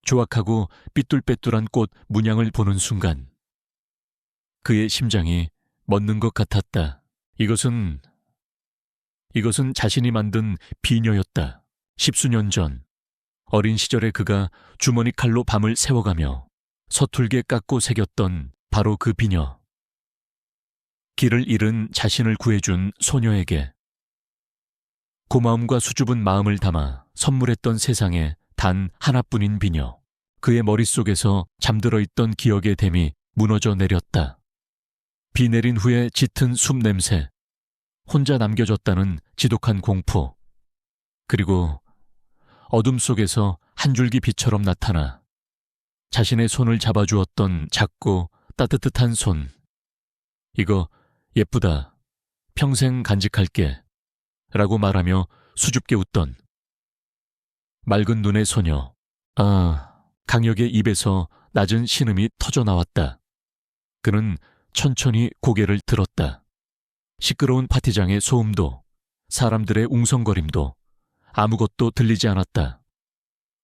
조악하고 삐뚤빼뚤한 꽃 문양을 보는 순간 그의 심장이 멎는 것 같았다. 이것은 자신이 만든 비녀였다. 10수년 전 어린 시절에 그가 주머니 칼로 밤을 새워가며 서툴게 깎고 새겼던 바로 그 비녀. 길을 잃은 자신을 구해준 소녀에게 고마움과 수줍은 마음을 담아 선물했던 세상에 단 하나뿐인 비녀. 그의 머릿속에서 잠들어 있던 기억의 댐이 무너져 내렸다. 비 내린 후에 짙은 숲 냄새, 혼자 남겨졌다는 지독한 공포, 그리고 어둠 속에서 한 줄기 빛처럼 나타나 자신의 손을 잡아주었던 작고 따뜻한 손. 이거 예쁘다. 평생 간직할게. 라고 말하며 수줍게 웃던 맑은 눈의 소녀. 강혁의 입에서 낮은 신음이 터져 나왔다. 그는 천천히 고개를 들었다. 시끄러운 파티장의 소음도 사람들의 웅성거림도 아무것도 들리지 않았다.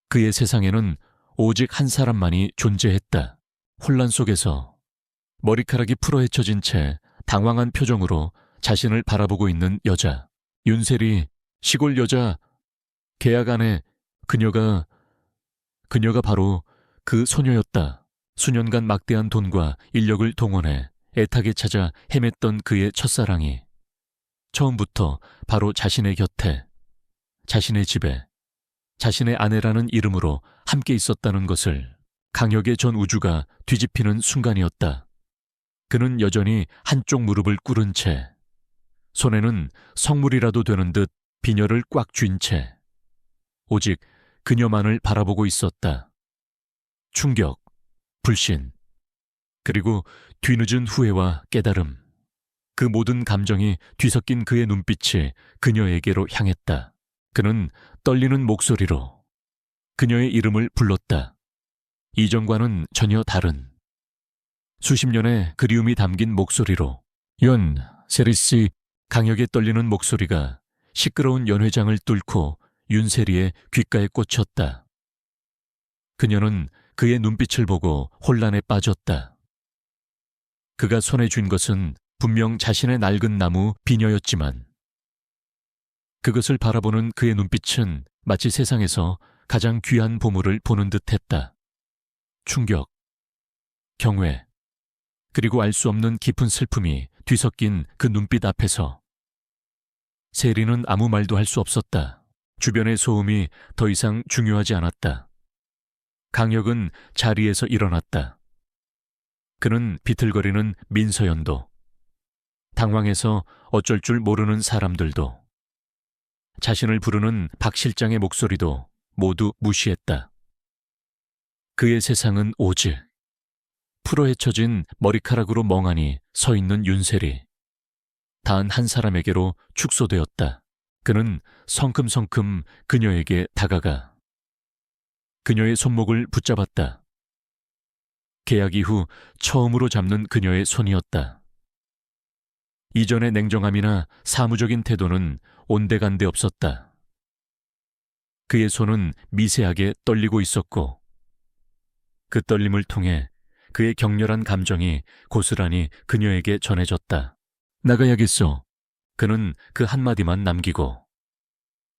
그의 세상에는 오직 한 사람만이 존재했다. 혼란 속에서 머리카락이 풀어헤쳐진 채 당황한 표정으로 자신을 바라보고 있는 여자. 윤세리, 시골 여자, 계약 안에 그녀가 바로 그 소녀였다. 수년간 막대한 돈과 인력을 동원해 애타게 찾아 헤맸던 그의 첫사랑이 처음부터 바로 자신의 곁에, 자신의 집에, 자신의 아내라는 이름으로 함께 있었다는 것을 강혁의 전 우주가 뒤집히는 순간이었다. 그는 여전히 한쪽 무릎을 꿇은 채 손에는 성물이라도 되는 듯 비녀를 꽉 쥔 채 오직 그녀만을 바라보고 있었다. 충격, 불신, 그리고 뒤늦은 후회와 깨달음. 그 모든 감정이 뒤섞인 그의 눈빛이 그녀에게로 향했다. 그는 떨리는 목소리로 그녀의 이름을 불렀다. 이전과는 전혀 다른 수십 년의 그리움이 담긴 목소리로. 세리씨. 강혁에 떨리는 목소리가 시끄러운 연회장을 뚫고 윤세리의 귓가에 꽂혔다. 그녀는 그의 눈빛을 보고 혼란에 빠졌다. 그가 손에 쥔 것은 분명 자신의 낡은 나무 비녀였지만 그것을 바라보는 그의 눈빛은 마치 세상에서 가장 귀한 보물을 보는 듯했다. 충격, 경외, 그리고 알 수 없는 깊은 슬픔이 뒤섞인 그 눈빛 앞에서 세리는 아무 말도 할 수 없었다. 주변의 소음이 더 이상 중요하지 않았다. 강혁은 자리에서 일어났다. 그는 비틀거리는 민서연도, 당황해서 어쩔 줄 모르는 사람들도, 자신을 부르는 박 실장의 목소리도 모두 무시했다. 그의 세상은 오직 풀어헤쳐진 머리카락으로 멍하니 서 있는 윤세리. 단 한 사람에게로 축소되었다. 그는 성큼성큼 그녀에게 다가가 그녀의 손목을 붙잡았다. 계약 이후 처음으로 잡는 그녀의 손이었다. 이전의 냉정함이나 사무적인 태도는 온데간데 없었다. 그의 손은 미세하게 떨리고 있었고 그 떨림을 통해 그의 격렬한 감정이 고스란히 그녀에게 전해졌다. 나가야겠어. 그는 그 한마디만 남기고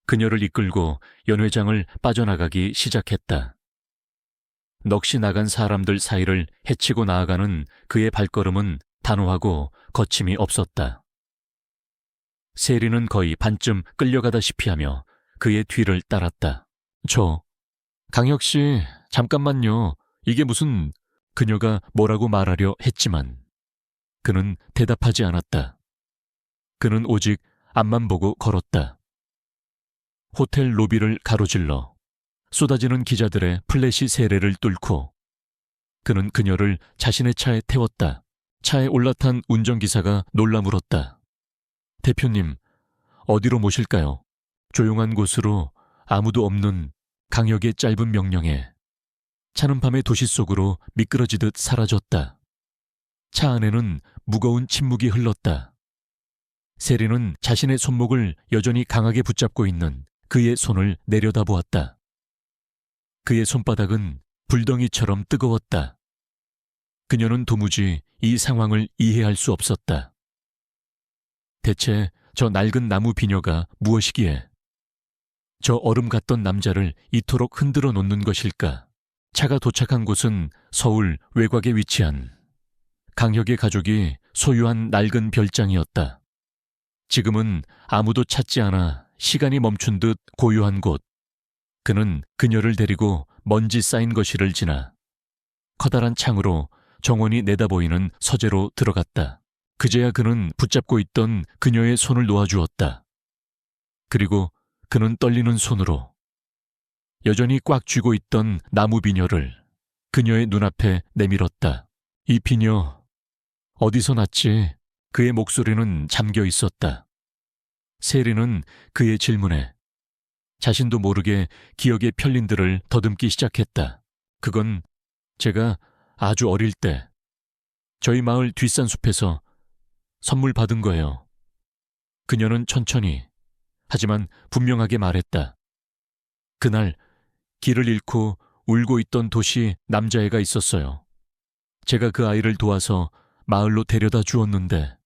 그녀를 이끌고 연회장을 빠져나가기 시작했다. 넋이 나간 사람들 사이를 헤치고 나아가는 그의 발걸음은 단호하고 거침이 없었다. 세리는 거의 반쯤 끌려가다시피 하며 그의 뒤를 따랐다. 강혁씨, 잠깐만요. 이게 무슨... 그녀가 뭐라고 말하려 했지만 그는 대답하지 않았다. 그는 오직 앞만 보고 걸었다. 호텔 로비를 가로질러 쏟아지는 기자들의 플래시 세례를 뚫고 그는 그녀를 자신의 차에 태웠다. 차에 올라탄 운전기사가 놀라 물었다. 대표님, 어디로 모실까요? 조용한 곳으로, 아무도 없는 강혁의 짧은 명령에 차는 밤의 도시 속으로 미끄러지듯 사라졌다. 차 안에는 무거운 침묵이 흘렀다. 세리는 자신의 손목을 여전히 강하게 붙잡고 있는 그의 손을 내려다보았다. 그의 손바닥은 불덩이처럼 뜨거웠다. 그녀는 도무지 이 상황을 이해할 수 없었다. 대체 저 낡은 나무 비녀가 무엇이기에 저 얼음 같던 남자를 이토록 흔들어 놓는 것일까? 차가 도착한 곳은 서울 외곽에 위치한 강혁의 가족이 소유한 낡은 별장이었다. 지금은 아무도 찾지 않아 시간이 멈춘 듯 고요한 곳. 그는 그녀를 데리고 먼지 쌓인 거실을 지나 커다란 창으로 정원이 내다보이는 서재로 들어갔다. 그제야 그는 붙잡고 있던 그녀의 손을 놓아주었다. 그리고 그는 떨리는 손으로 여전히 꽉 쥐고 있던 나무 비녀를 그녀의 눈앞에 내밀었다. 이 비녀, 어디서 났지? 그의 목소리는 잠겨 있었다. 세리는 그의 질문에 자신도 모르게 기억의 편린들을 더듬기 시작했다. 그건 제가 아주 어릴 때 저희 마을 뒷산숲에서 선물 받은 거예요. 그녀는 천천히 하지만 분명하게 말했다. 그날 길을 잃고 울고 있던 도시 남자애가 있었어요. 제가 그 아이를 도와서 마을로 데려다 주었는데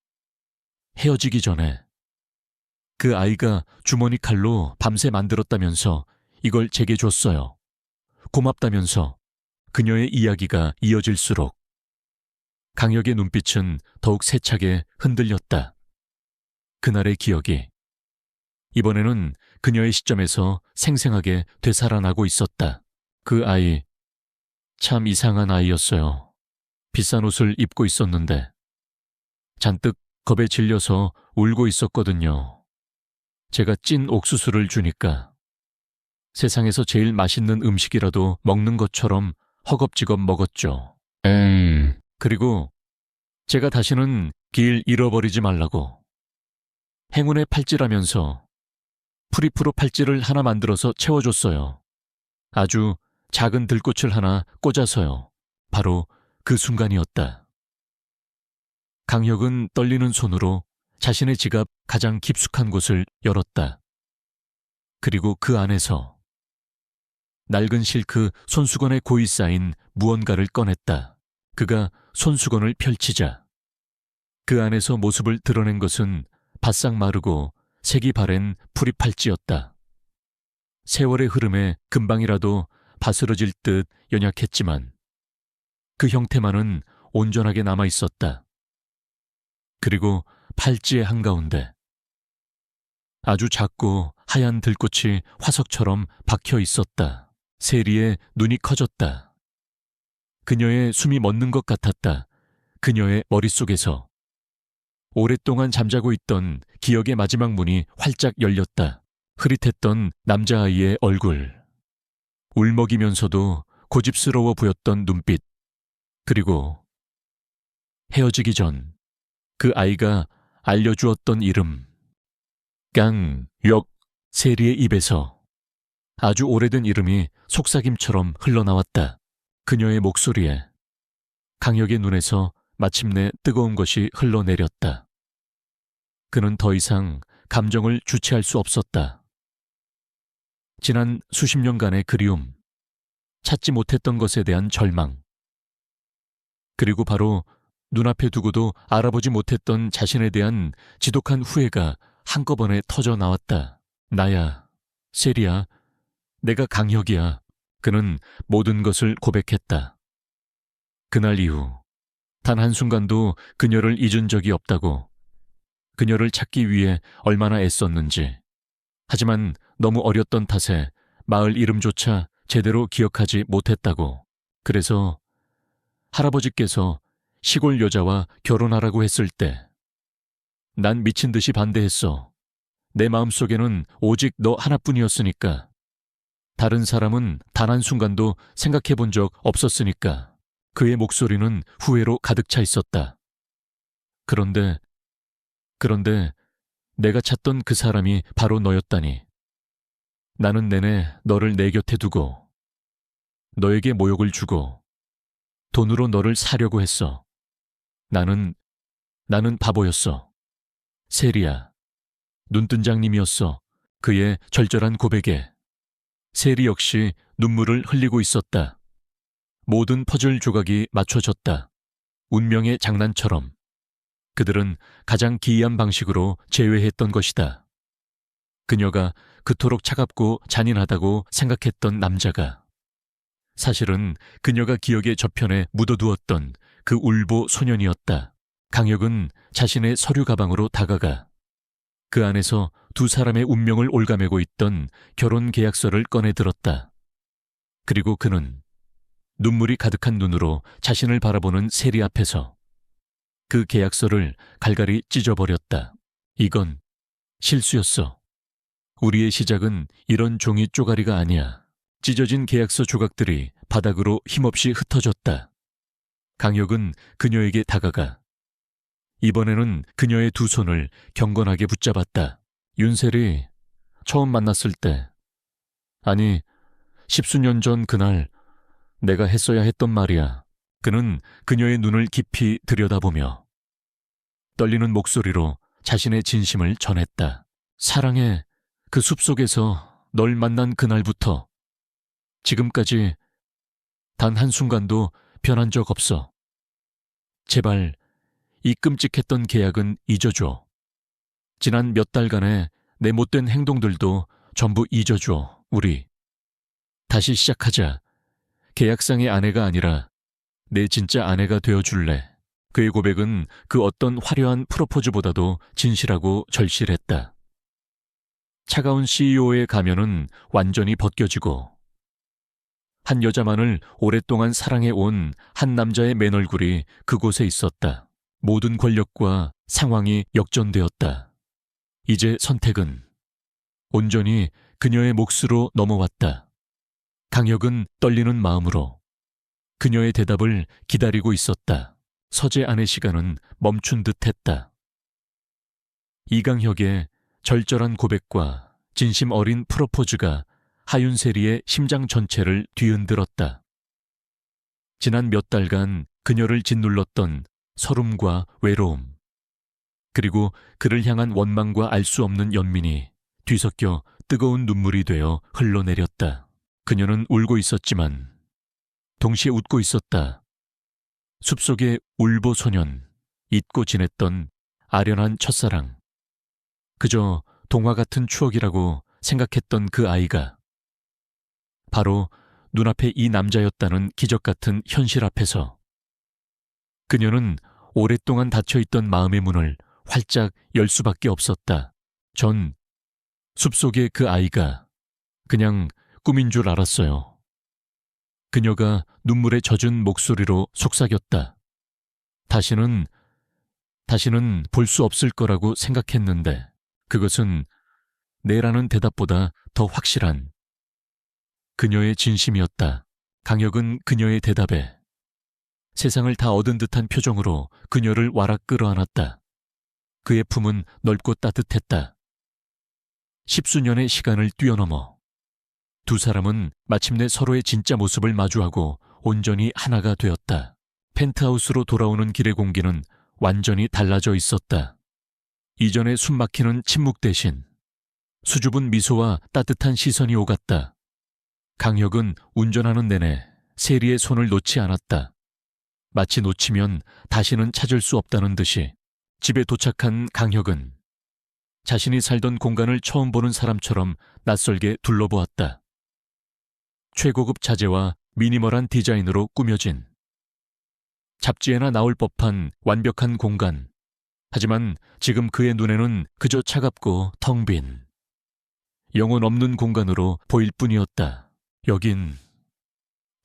헤어지기 전에 그 아이가 주머니 칼로 밤새 만들었다면서 이걸 제게 줬어요. 고맙다면서 그녀의 이야기가 이어질수록 강혁의 눈빛은 더욱 세차게 흔들렸다. 그날의 기억이 이번에는 그녀의 시점에서 생생하게 되살아나고 있었다. 그 아이, 참 이상한 아이였어요. 비싼 옷을 입고 있었는데 잔뜩 겁에 질려서 울고 있었거든요. 제가 찐 옥수수를 주니까 세상에서 제일 맛있는 음식이라도 먹는 것처럼 허겁지겁 먹었죠. 그리고 제가 다시는 길 잃어버리지 말라고 행운의 팔찌라면서 프리프로 팔찌를 하나 만들어서 채워줬어요. 아주 작은 들꽃을 하나 꽂아서요. 바로 그 순간이었다. 강혁은 떨리는 손으로 자신의 지갑 가장 깊숙한 곳을 열었다. 그리고 그 안에서 낡은 실크 손수건에 고이 쌓인 무언가를 꺼냈다. 그가 손수건을 펼치자 그 안에서 모습을 드러낸 것은 바싹 마르고 색이 바랜 프리팔찌였다. 세월의 흐름에 금방이라도 바스러질 듯 연약했지만 그 형태만은 온전하게 남아있었다. 그리고 팔찌의 한가운데 아주 작고 하얀 들꽃이 화석처럼 박혀 있었다. 세리의 눈이 커졌다. 그녀의 숨이 멎는 것 같았다. 그녀의 머릿속에서 오랫동안 잠자고 있던 기억의 마지막 문이 활짝 열렸다. 흐릿했던 남자아이의 얼굴, 울먹이면서도 고집스러워 보였던 눈빛, 그리고 헤어지기 전 그 아이가 알려주었던 이름, 강혁. 세리의 입에서 아주 오래된 이름이 속삭임처럼 흘러나왔다. 그녀의 목소리에 강혁의 눈에서 마침내 뜨거운 것이 흘러내렸다. 그는 더 이상 감정을 주체할 수 없었다. 지난 수십 년간의 그리움, 찾지 못했던 것에 대한 절망, 그리고 바로 눈앞에 두고도 알아보지 못했던 자신에 대한 지독한 후회가 한꺼번에 터져 나왔다. 나야, 세리야, 내가 강혁이야. 그는 모든 것을 고백했다. 그날 이후 단 한순간도 그녀를 잊은 적이 없다고, 그녀를 찾기 위해 얼마나 애썼는지. 하지만 너무 어렸던 탓에 마을 이름조차 제대로 기억하지 못했다고. 그래서 할아버지께서 시골 여자와 결혼하라고 했을 때 난 미친 듯이 반대했어. 내 마음속에는 오직 너 하나뿐이었으니까. 다른 사람은 단 한순간도 생각해 본 적 없었으니까. 그의 목소리는 후회로 가득 차 있었다. 그런데 내가 찾던 그 사람이 바로 너였다니. 나는 내내 너를 내 곁에 두고 너에게 모욕을 주고 돈으로 너를 사려고 했어. 나는 바보였어. 세리야, 눈뜬장님이었어. 그의 절절한 고백에 세리 역시 눈물을 흘리고 있었다. 모든 퍼즐 조각이 맞춰졌다. 운명의 장난처럼 그들은 가장 기이한 방식으로 재회했던 것이다. 그녀가 그토록 차갑고 잔인하다고 생각했던 남자가 사실은 그녀가 기억의 저편에 묻어두었던 그 울보 소년이었다. 강혁은 자신의 서류 가방으로 다가가 그 안에서 두 사람의 운명을 올가매고 있던 결혼 계약서를 꺼내 들었다. 그리고 그는 눈물이 가득한 눈으로 자신을 바라보는 세리 앞에서 그 계약서를 갈갈이 찢어버렸다. 이건 실수였어. 우리의 시작은 이런 종이 쪼가리가 아니야. 찢어진 계약서 조각들이 바닥으로 힘없이 흩어졌다. 강혁은 그녀에게 다가가 이번에는 그녀의 두 손을 경건하게 붙잡았다. 윤셀이 처음 만났을 때, 아니, 십수년 전 그날 내가 했어야 했던 말이야. 그는 그녀의 눈을 깊이 들여다보며 떨리는 목소리로 자신의 진심을 전했다. 사랑해, 그 숲속에서 널 만난 그날부터 지금까지 단 한순간도 변한 적 없어. 제발 이 끔찍했던 계약은 잊어줘. 지난 몇 달간의 내 못된 행동들도 전부 잊어줘, 우리. 다시 시작하자. 계약상의 아내가 아니라 내 진짜 아내가 되어줄래. 그의 고백은 그 어떤 화려한 프로포즈보다도 진실하고 절실했다. 차가운 CEO의 가면은 완전히 벗겨지고 한 여자만을 오랫동안 사랑해온 한 남자의 맨얼굴이 그곳에 있었다. 모든 권력과 상황이 역전되었다. 이제 선택은 온전히 그녀의 몫으로 넘어왔다. 강혁은 떨리는 마음으로 그녀의 대답을 기다리고 있었다. 서재 안의 시간은 멈춘 듯 했다. 이강혁의 절절한 고백과 진심 어린 프로포즈가 하윤세리의 심장 전체를 뒤흔들었다. 지난 몇 달간 그녀를 짓눌렀던 서름과 외로움, 그리고 그를 향한 원망과 알 수 없는 연민이 뒤섞여 뜨거운 눈물이 되어 흘러내렸다. 그녀는 울고 있었지만 동시에 웃고 있었다. 숲속의 울보 소년, 잊고 지냈던 아련한 첫사랑, 그저 동화 같은 추억이라고 생각했던 그 아이가 바로 눈앞에 이 남자였다는 기적 같은 현실 앞에서 그녀는 오랫동안 닫혀있던 마음의 문을 활짝 열 수밖에 없었다. 전 숲속의 그 아이가 그냥 꿈인 줄 알았어요. 그녀가 눈물에 젖은 목소리로 속삭였다. 다시는 볼 수 없을 거라고 생각했는데 그것은 네라는 대답보다 더 확실한 그녀의 진심이었다. 강혁은 그녀의 대답에 세상을 다 얻은 듯한 표정으로 그녀를 와락 끌어안았다. 그의 품은 넓고 따뜻했다. 십수년의 시간을 뛰어넘어 두 사람은 마침내 서로의 진짜 모습을 마주하고 온전히 하나가 되었다. 펜트하우스로 돌아오는 길의 공기는 완전히 달라져 있었다. 이전의 숨막히는 침묵 대신 수줍은 미소와 따뜻한 시선이 오갔다. 강혁은 운전하는 내내 세리의 손을 놓지 않았다. 마치 놓치면 다시는 찾을 수 없다는 듯이. 집에 도착한 강혁은 자신이 살던 공간을 처음 보는 사람처럼 낯설게 둘러보았다. 최고급 자재와 미니멀한 디자인으로 꾸며진 잡지에나 나올 법한 완벽한 공간. 하지만 지금 그의 눈에는 그저 차갑고 텅 빈 영혼 없는 공간으로 보일 뿐이었다. 여긴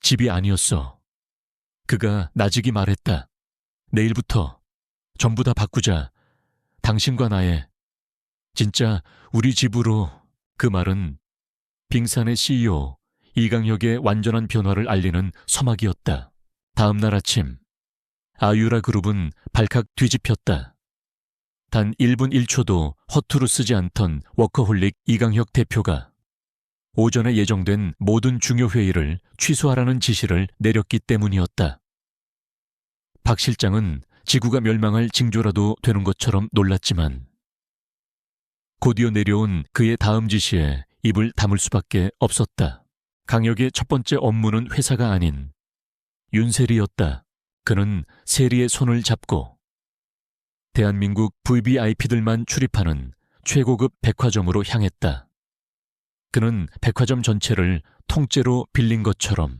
집이 아니었어. 그가 나직이 말했다. 내일부터 전부 다 바꾸자. 당신과 나의 진짜 우리 집으로. 그 말은 빙산의 CEO 이강혁의 완전한 변화를 알리는 서막이었다. 다음 날 아침 아유라 그룹은 발칵 뒤집혔다. 단 1분 1초도 허투루 쓰지 않던 워커홀릭 이강혁 대표가 오전에 예정된 모든 중요 회의를 취소하라는 지시를 내렸기 때문이었다. 박 실장은 지구가 멸망할 징조라도 되는 것처럼 놀랐지만 곧이어 내려온 그의 다음 지시에 입을 다물 수밖에 없었다. 강혁의 첫 번째 업무는 회사가 아닌 윤세리였다. 그는 세리의 손을 잡고 대한민국 VVIP들만 출입하는 최고급 백화점으로 향했다. 그는 백화점 전체를 통째로 빌린 것처럼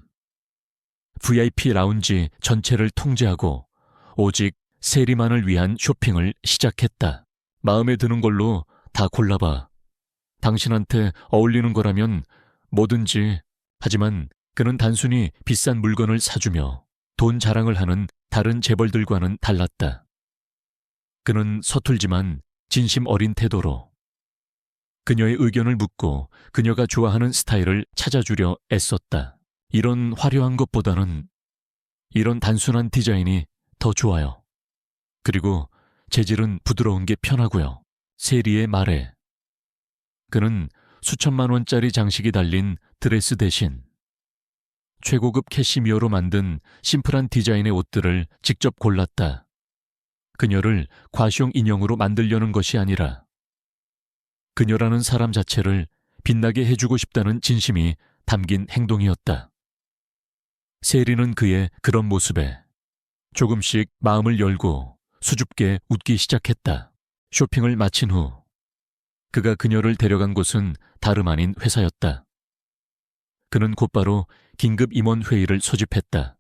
VIP 라운지 전체를 통제하고 오직 세리만을 위한 쇼핑을 시작했다. 마음에 드는 걸로 다 골라봐. 당신한테 어울리는 거라면 뭐든지. 하지만 그는 단순히 비싼 물건을 사주며 돈 자랑을 하는 다른 재벌들과는 달랐다. 그는 서툴지만 진심 어린 태도로 그녀의 의견을 묻고 그녀가 좋아하는 스타일을 찾아주려 애썼다. 이런 화려한 것보다는 이런 단순한 디자인이 더 좋아요. 그리고 재질은 부드러운 게 편하고요. 세리의 말에 그는 수천만 원짜리 장식이 달린 드레스 대신 최고급 캐시미어로 만든 심플한 디자인의 옷들을 직접 골랐다. 그녀를 과시용 인형으로 만들려는 것이 아니라 그녀라는 사람 자체를 빛나게 해주고 싶다는 진심이 담긴 행동이었다. 세리는 그의 그런 모습에 조금씩 마음을 열고 수줍게 웃기 시작했다. 쇼핑을 마친 후 그가 그녀를 데려간 곳은 다름 아닌 회사였다. 그는 곧바로 긴급 임원 회의를 소집했다.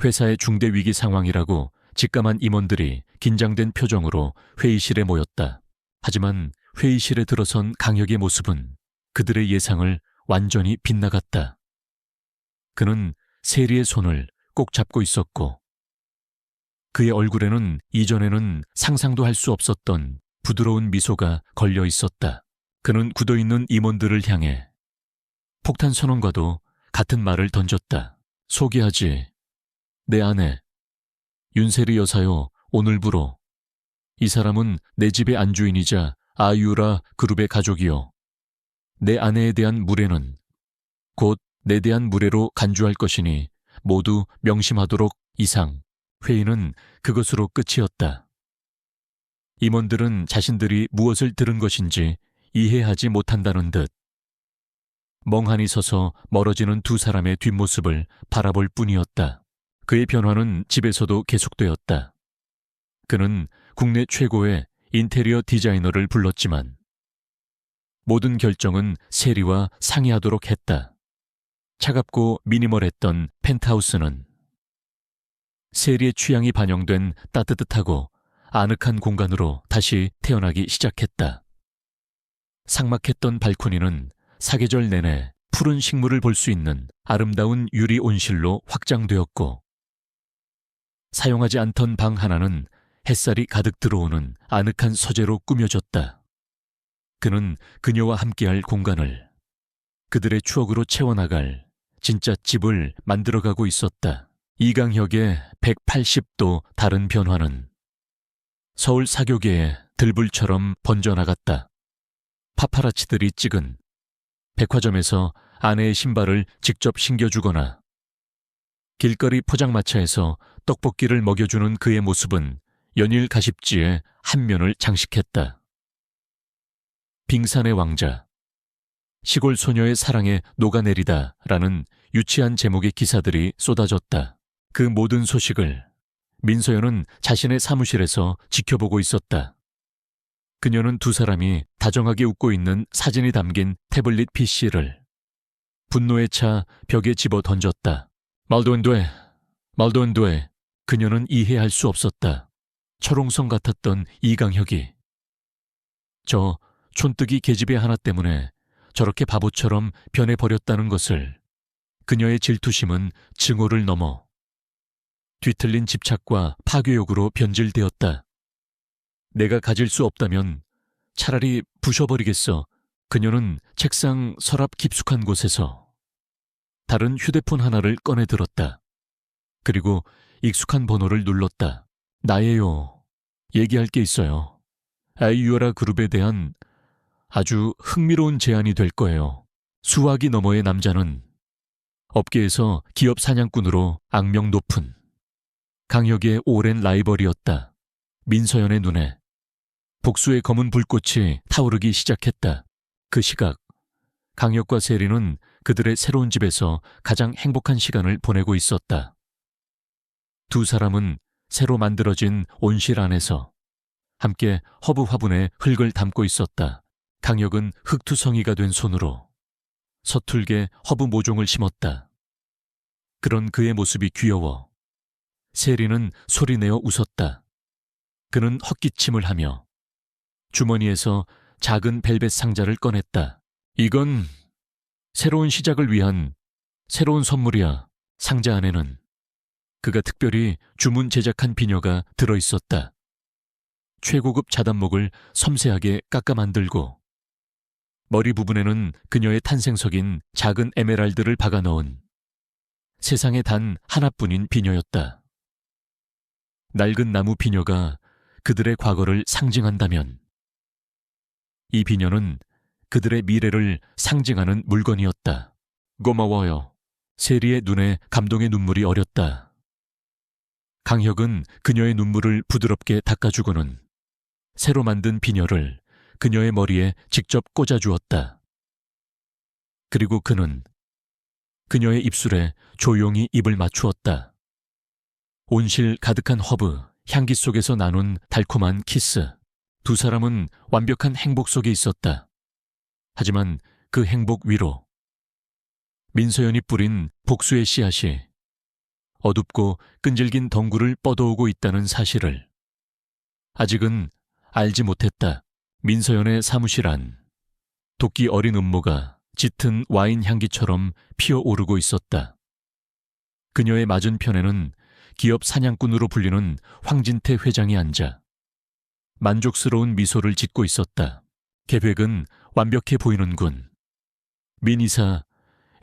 회사의 중대 위기 상황이라고 직감한 임원들이 긴장된 표정으로 회의실에 모였다. 하지만 회의실에 들어선 강혁의 모습은 그들의 예상을 완전히 빗나갔다. 그는 세리의 손을 꼭 잡고 있었고 그의 얼굴에는 이전에는 상상도 할 수 없었던 부드러운 미소가 걸려 있었다. 그는 굳어있는 임원들을 향해 폭탄 선언과도 같은 말을 던졌다. 소개하지. 내 아내 윤세리 여사요. 오늘부로 이 사람은 내 집의 안주인이자 아유라 그룹의 가족이요. 내 아내에 대한 무례는 곧 내 대한 무례로 간주할 것이니 모두 명심하도록. 이상. 회의는 그것으로 끝이었다. 임원들은 자신들이 무엇을 들은 것인지 이해하지 못한다는 듯 멍하니 서서 멀어지는 두 사람의 뒷모습을 바라볼 뿐이었다. 그의 변화는 집에서도 계속되었다. 그는 국내 최고의 인테리어 디자이너를 불렀지만 모든 결정은 세리와 상의하도록 했다. 차갑고 미니멀했던 펜트하우스는 세리의 취향이 반영된 따뜻하고 아늑한 공간으로 다시 태어나기 시작했다. 삭막했던 발코니는 사계절 내내 푸른 식물을 볼 수 있는 아름다운 유리 온실로 확장되었고 사용하지 않던 방 하나는 햇살이 가득 들어오는 아늑한 서재로 꾸며졌다. 그는 그녀와 함께할 공간을 그들의 추억으로 채워나갈 진짜 집을 만들어가고 있었다. 이강혁의 180도 다른 변화는 서울 사교계에 들불처럼 번져나갔다. 파파라치들이 찍은 백화점에서 아내의 신발을 직접 신겨주거나 길거리 포장마차에서 떡볶이를 먹여주는 그의 모습은 연일 가십지에 한 면을 장식했다. 빙산의 왕자, 시골 소녀의 사랑에 녹아내리다 라는 유치한 제목의 기사들이 쏟아졌다. 그 모든 소식을 민서연은 자신의 사무실에서 지켜보고 있었다. 그녀는 두 사람이 다정하게 웃고 있는 사진이 담긴 태블릿 PC를 분노에 차 벽에 집어 던졌다. 말도 안 돼. 말도 안 돼. 그녀는 이해할 수 없었다. 철옹성 같았던 이강혁이. 저 촌뜨기 계집애 하나 때문에 저렇게 바보처럼 변해버렸다는 것을 그녀의 질투심은 증오를 넘어 뒤틀린 집착과 파괴욕으로 변질되었다. 내가 가질 수 없다면 차라리 부셔버리겠어. 그녀는 책상 서랍 깊숙한 곳에서 다른 휴대폰 하나를 꺼내 들었다. 그리고 익숙한 번호를 눌렀다. 나예요. 얘기할 게 있어요. 아이유아라 그룹에 대한 아주 흥미로운 제안이 될 거예요. 수화기 너머의 남자는 업계에서 기업 사냥꾼으로 악명 높은 강혁의 오랜 라이벌이었다. 민서연의 눈에 복수의 검은 불꽃이 타오르기 시작했다. 그 시각 강혁과 세리는 그들의 새로운 집에서 가장 행복한 시간을 보내고 있었다. 두 사람은 새로 만들어진 온실 안에서 함께 허브 화분에 흙을 담고 있었다. 강혁은 흙투성이가 된 손으로 서툴게 허브 모종을 심었다. 그런 그의 모습이 귀여워. 세리는 소리내어 웃었다. 그는 헛기침을 하며 주머니에서 작은 벨벳 상자를 꺼냈다. 이건 새로운 시작을 위한 새로운 선물이야. 상자 안에는 그가 특별히 주문 제작한 비녀가 들어있었다. 최고급 자단목을 섬세하게 깎아 만들고 머리 부분에는 그녀의 탄생석인 작은 에메랄드를 박아 넣은 세상에 단 하나뿐인 비녀였다. 낡은 나무 비녀가 그들의 과거를 상징한다면 이 비녀는 그들의 미래를 상징하는 물건이었다. 고마워요. 세리의 눈에 감동의 눈물이 어렸다. 강혁은 그녀의 눈물을 부드럽게 닦아주고는 새로 만든 비녀를 그녀의 머리에 직접 꽂아주었다. 그리고 그는 그녀의 입술에 조용히 입을 맞추었다. 온실 가득한 허브, 향기 속에서 나눈 달콤한 키스. 두 사람은 완벽한 행복 속에 있었다. 하지만 그 행복 위로 민서연이 뿌린 복수의 씨앗이 어둡고 끈질긴 덩굴을 뻗어오고 있다는 사실을 아직은 알지 못했다. 민서연의 사무실 안 도끼 어린 음모가 짙은 와인 향기처럼 피어오르고 있었다. 그녀의 맞은편에는 기업 사냥꾼으로 불리는 황진태 회장이 앉아 만족스러운 미소를 짓고 있었다. 계획은 완벽해 보이는군. 민이사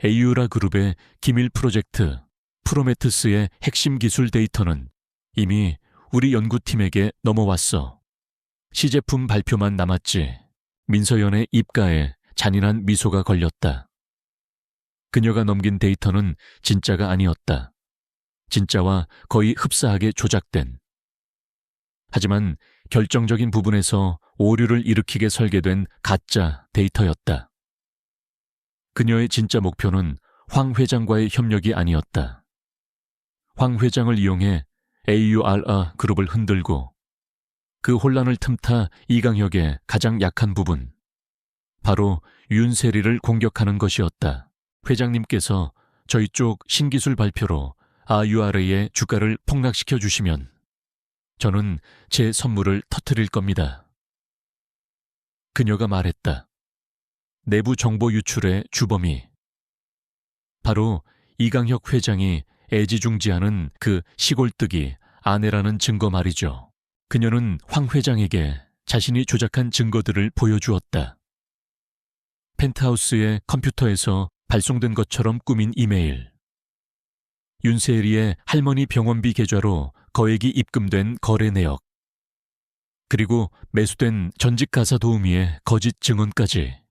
에이유라 그룹의 기밀 프로젝트 프로메테스의 핵심 기술 데이터는 이미 우리 연구팀에게 넘어왔어. 시제품 발표만 남았지. 민서연의 입가에 잔인한 미소가 걸렸다. 그녀가 넘긴 데이터는 진짜가 아니었다. 진짜와 거의 흡사하게 조작된. 하지만 결정적인 부분에서 오류를 일으키게 설계된 가짜 데이터였다. 그녀의 진짜 목표는 황 회장과의 협력이 아니었다. 황 회장을 이용해 AURA 그룹을 흔들고 그 혼란을 틈타 이강혁의 가장 약한 부분, 바로 윤세리를 공격하는 것이었다. 회장님께서 저희 쪽 신기술 발표로 IURA의 주가를 폭락시켜 주시면 저는 제 선물을 터뜨릴 겁니다. 그녀가 말했다. 내부 정보 유출의 주범이 바로 이강혁 회장이 애지중지하는 그 시골뜨기 아내라는 증거 말이죠. 그녀는 황 회장에게 자신이 조작한 증거들을 보여주었다. 펜트하우스의 컴퓨터에서 발송된 것처럼 꾸민 이메일, 윤세리의 할머니 병원비 계좌로 거액이 입금된 거래 내역, 그리고 매수된 전직 가사 도우미의 거짓 증언까지.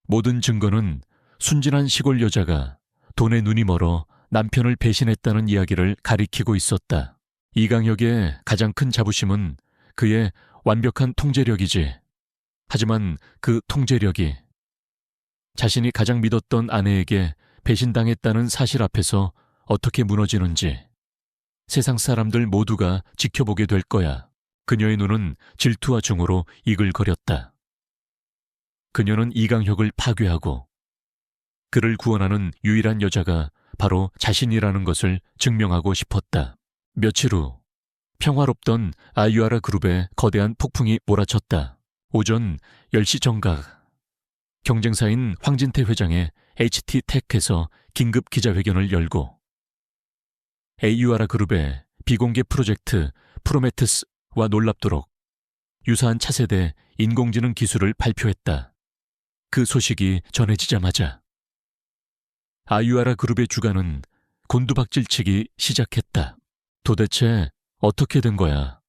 모든 증거는 순진한 시골 여자가 돈에 눈이 멀어 남편을 배신했다는 이야기를 가리키고 있었다. 이강혁의 가장 큰 자부심은 그의 완벽한 통제력이지. 하지만 그 통제력이 자신이 가장 믿었던 아내에게 배신당했다는 사실 앞에서 어떻게 무너지는지 세상 사람들 모두가 지켜보게 될 거야. 그녀의 눈은 질투와 증오로 이글거렸다. 그녀는 이강혁을 파괴하고 그를 구원하는 유일한 여자가 바로 자신이라는 것을 증명하고 싶었다. 며칠 후 평화롭던 아유아라 그룹에 거대한 폭풍이 몰아쳤다. 오전 10시 정각 경쟁사인 황진태 회장의 HT텍에서 긴급 기자회견을 열고 AURA 그룹의 비공개 프로젝트 프로메테스와 놀랍도록 유사한 차세대 인공지능 기술을 발표했다. 그 소식이 전해지자마자 아유아라 그룹의 주가는 곤두박질치기 시작했다. 도대체 어떻게 된 거야?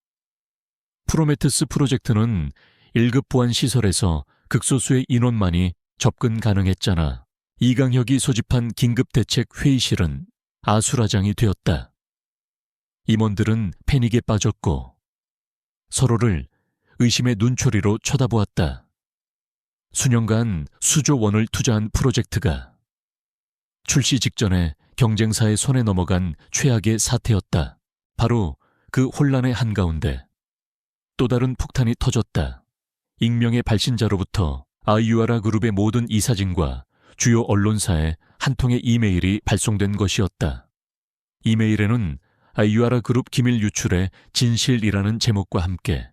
프로메테스 프로젝트는 1급 보안 시설에서 극소수의 인원만이 접근 가능했잖아. 이강혁이 소집한 긴급대책 회의실은 아수라장이 되었다. 임원들은 패닉에 빠졌고 서로를 의심의 눈초리로 쳐다보았다. 수년간 수조 원을 투자한 프로젝트가 출시 직전에 경쟁사의 손에 넘어간 최악의 사태였다. 바로 그 혼란의 한가운데 또 다른 폭탄이 터졌다. 익명의 발신자로부터 아유아라 그룹의 모든 이사진과 주요 언론사에 한 통의 이메일이 발송된 것이었다. 이메일에는 아유아라 그룹 기밀 유출의 진실이라는 제목과 함께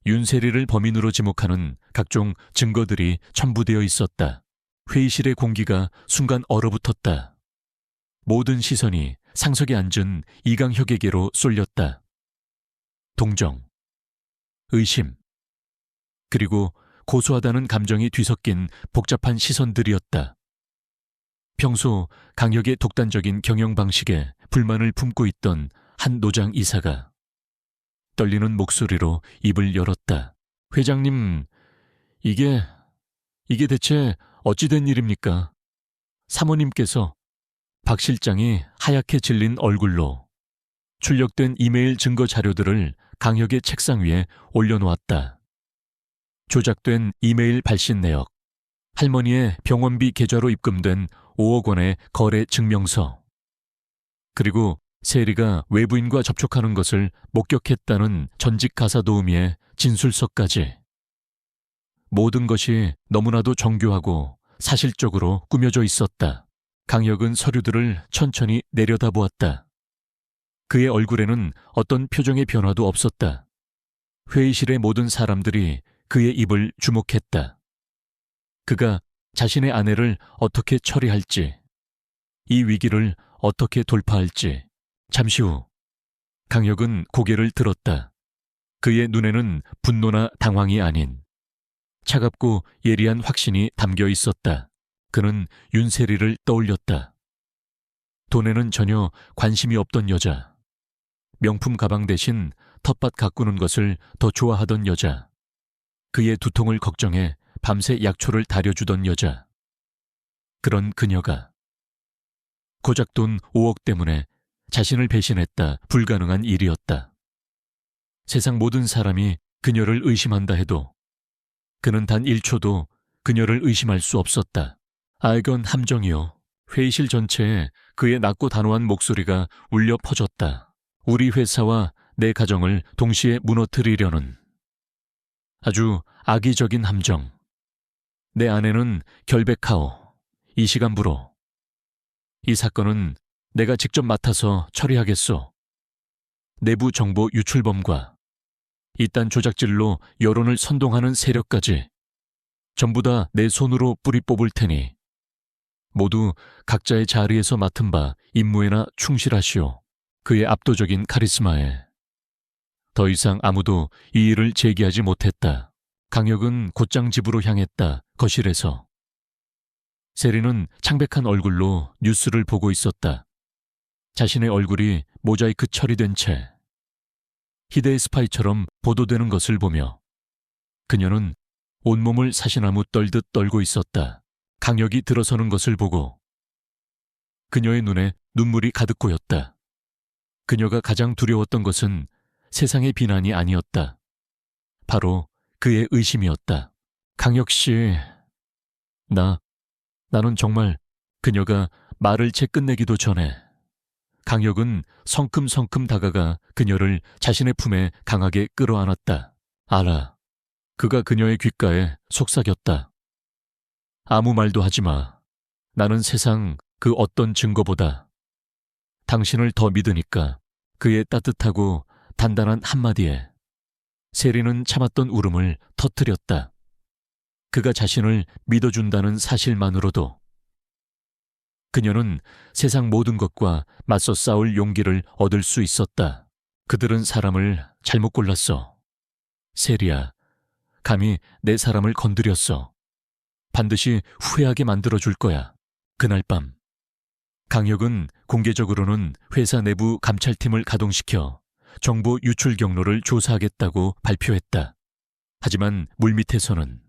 윤세리를 범인으로 지목하는 각종 증거들이 첨부되어 있었다. 회의실의 공기가 순간 얼어붙었다. 모든 시선이 상석에 앉은 이강혁에게로 쏠렸다. 동정, 의심, 그리고 고소하다는 감정이 뒤섞인 복잡한 시선들이었다. 평소 강혁의 독단적인 경영 방식에 불만을 품고 있던 한 노장 이사가 떨리는 목소리로 입을 열었다. 회장님, 이게 대체 어찌된 일입니까? 사모님께서 박 실장이 하얗게 질린 얼굴로 출력된 이메일 증거 자료들을 강혁의 책상 위에 올려놓았다. 조작된 이메일 발신 내역, 할머니의 병원비 계좌로 입금된 5억 원의 거래 증명서, 그리고 세리가 외부인과 접촉하는 것을 목격했다는 전직 가사 도우미의 진술서까지. 모든 것이 너무나도 정교하고 사실적으로 꾸며져 있었다. 강혁은 서류들을 천천히 내려다보았다. 그의 얼굴에는 어떤 표정의 변화도 없었다. 회의실의 모든 사람들이 그의 입을 주목했다. 그가 자신의 아내를 어떻게 처리할지, 이 위기를 어떻게 돌파할지. 잠시 후 강혁은 고개를 들었다. 그의 눈에는 분노나 당황이 아닌 차갑고 예리한 확신이 담겨 있었다. 그는 윤세리를 떠올렸다. 돈에는 전혀 관심이 없던 여자. 명품 가방 대신 텃밭 가꾸는 것을 더 좋아하던 여자. 그의 두통을 걱정해 밤새 약초를 다려주던 여자. 그런 그녀가 고작 돈 5억 때문에 자신을 배신했다. 불가능한 일이었다. 세상 모든 사람이 그녀를 의심한다 해도 그는 단 1초도 그녀를 의심할 수 없었다. 알건 함정이요. 회의실 전체에 그의 낮고 단호한 목소리가 울려 퍼졌다. 우리 회사와 내 가정을 동시에 무너뜨리려는 아주 악의적인 함정. 내 아내는 결백하오. 이 시간부로. 이 사건은 내가 직접 맡아서 처리하겠소. 내부 정보 유출범과 이딴 조작질로 여론을 선동하는 세력까지 전부 다 내 손으로 뿌리 뽑을 테니 모두 각자의 자리에서 맡은 바 임무에나 충실하시오. 그의 압도적인 카리스마에 더 이상 아무도 이 일을 제기하지 못했다. 강혁은 곧장 집으로 향했다. 거실에서 세리는 창백한 얼굴로 뉴스를 보고 있었다. 자신의 얼굴이 모자이크 처리된 채 희대의 스파이처럼 보도되는 것을 보며 그녀는 온몸을 사시나무 떨듯 떨고 있었다. 강혁이 들어서는 것을 보고 그녀의 눈에 눈물이 가득 고였다. 그녀가 가장 두려웠던 것은 세상의 비난이 아니었다. 바로 그의 의심이었다. 강혁 씨, 나는 정말. 그녀가 말을 채 끝내기도 전에 강혁은 성큼성큼 다가가 그녀를 자신의 품에 강하게 끌어안았다. 알아. 그가 그녀의 귓가에 속삭였다. 아무 말도 하지 마. 나는 세상 그 어떤 증거보다 당신을 더 믿으니까. 그의 따뜻하고 단단한 한마디에 세리는 참았던 울음을 터뜨렸다. 그가 자신을 믿어준다는 사실만으로도. 그녀는 세상 모든 것과 맞서 싸울 용기를 얻을 수 있었다. 그들은 사람을 잘못 골랐어. 세리야, 감히 내 사람을 건드렸어. 반드시 후회하게 만들어줄 거야. 그날 밤 강혁은 공개적으로는 회사 내부 감찰팀을 가동시켜 정보 유출 경로를 조사하겠다고 발표했다. 하지만 물밑에서는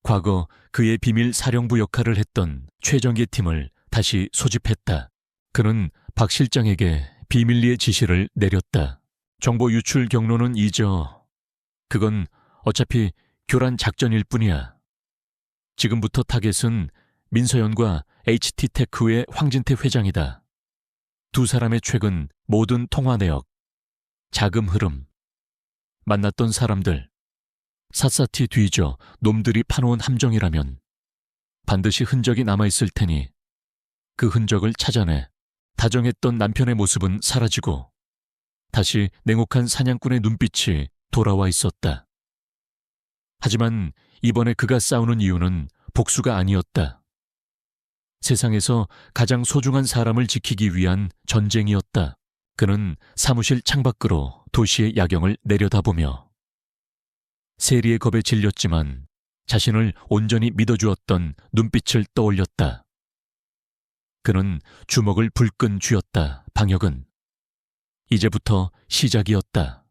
과거 그의 비밀 사령부 역할을 했던 최정예 팀을 다시 소집했다. 그는 박 실장에게 비밀리에 지시를 내렸다. 정보 유출 경로는 잊어. 그건 어차피 교란 작전일 뿐이야. 지금부터 타겟은 민서연과 HT테크의 황진태 회장이다. 두 사람의 최근 모든 통화 내역, 자금 흐름, 만났던 사람들, 샅샅이 뒤져 놈들이 파놓은 함정이라면 반드시 흔적이 남아있을 테니 그 흔적을 찾아내. 다정했던 남편의 모습은 사라지고 다시 냉혹한 사냥꾼의 눈빛이 돌아와 있었다. 하지만 이번에 그가 싸우는 이유는 복수가 아니었다. 세상에서 가장 소중한 사람을 지키기 위한 전쟁이었다. 그는 사무실 창밖으로 도시의 야경을 내려다보며 세리의 겁에 질렸지만 자신을 온전히 믿어주었던 눈빛을 떠올렸다. 그는 주먹을 불끈 쥐었다. 방역은 이제부터 시작이었다.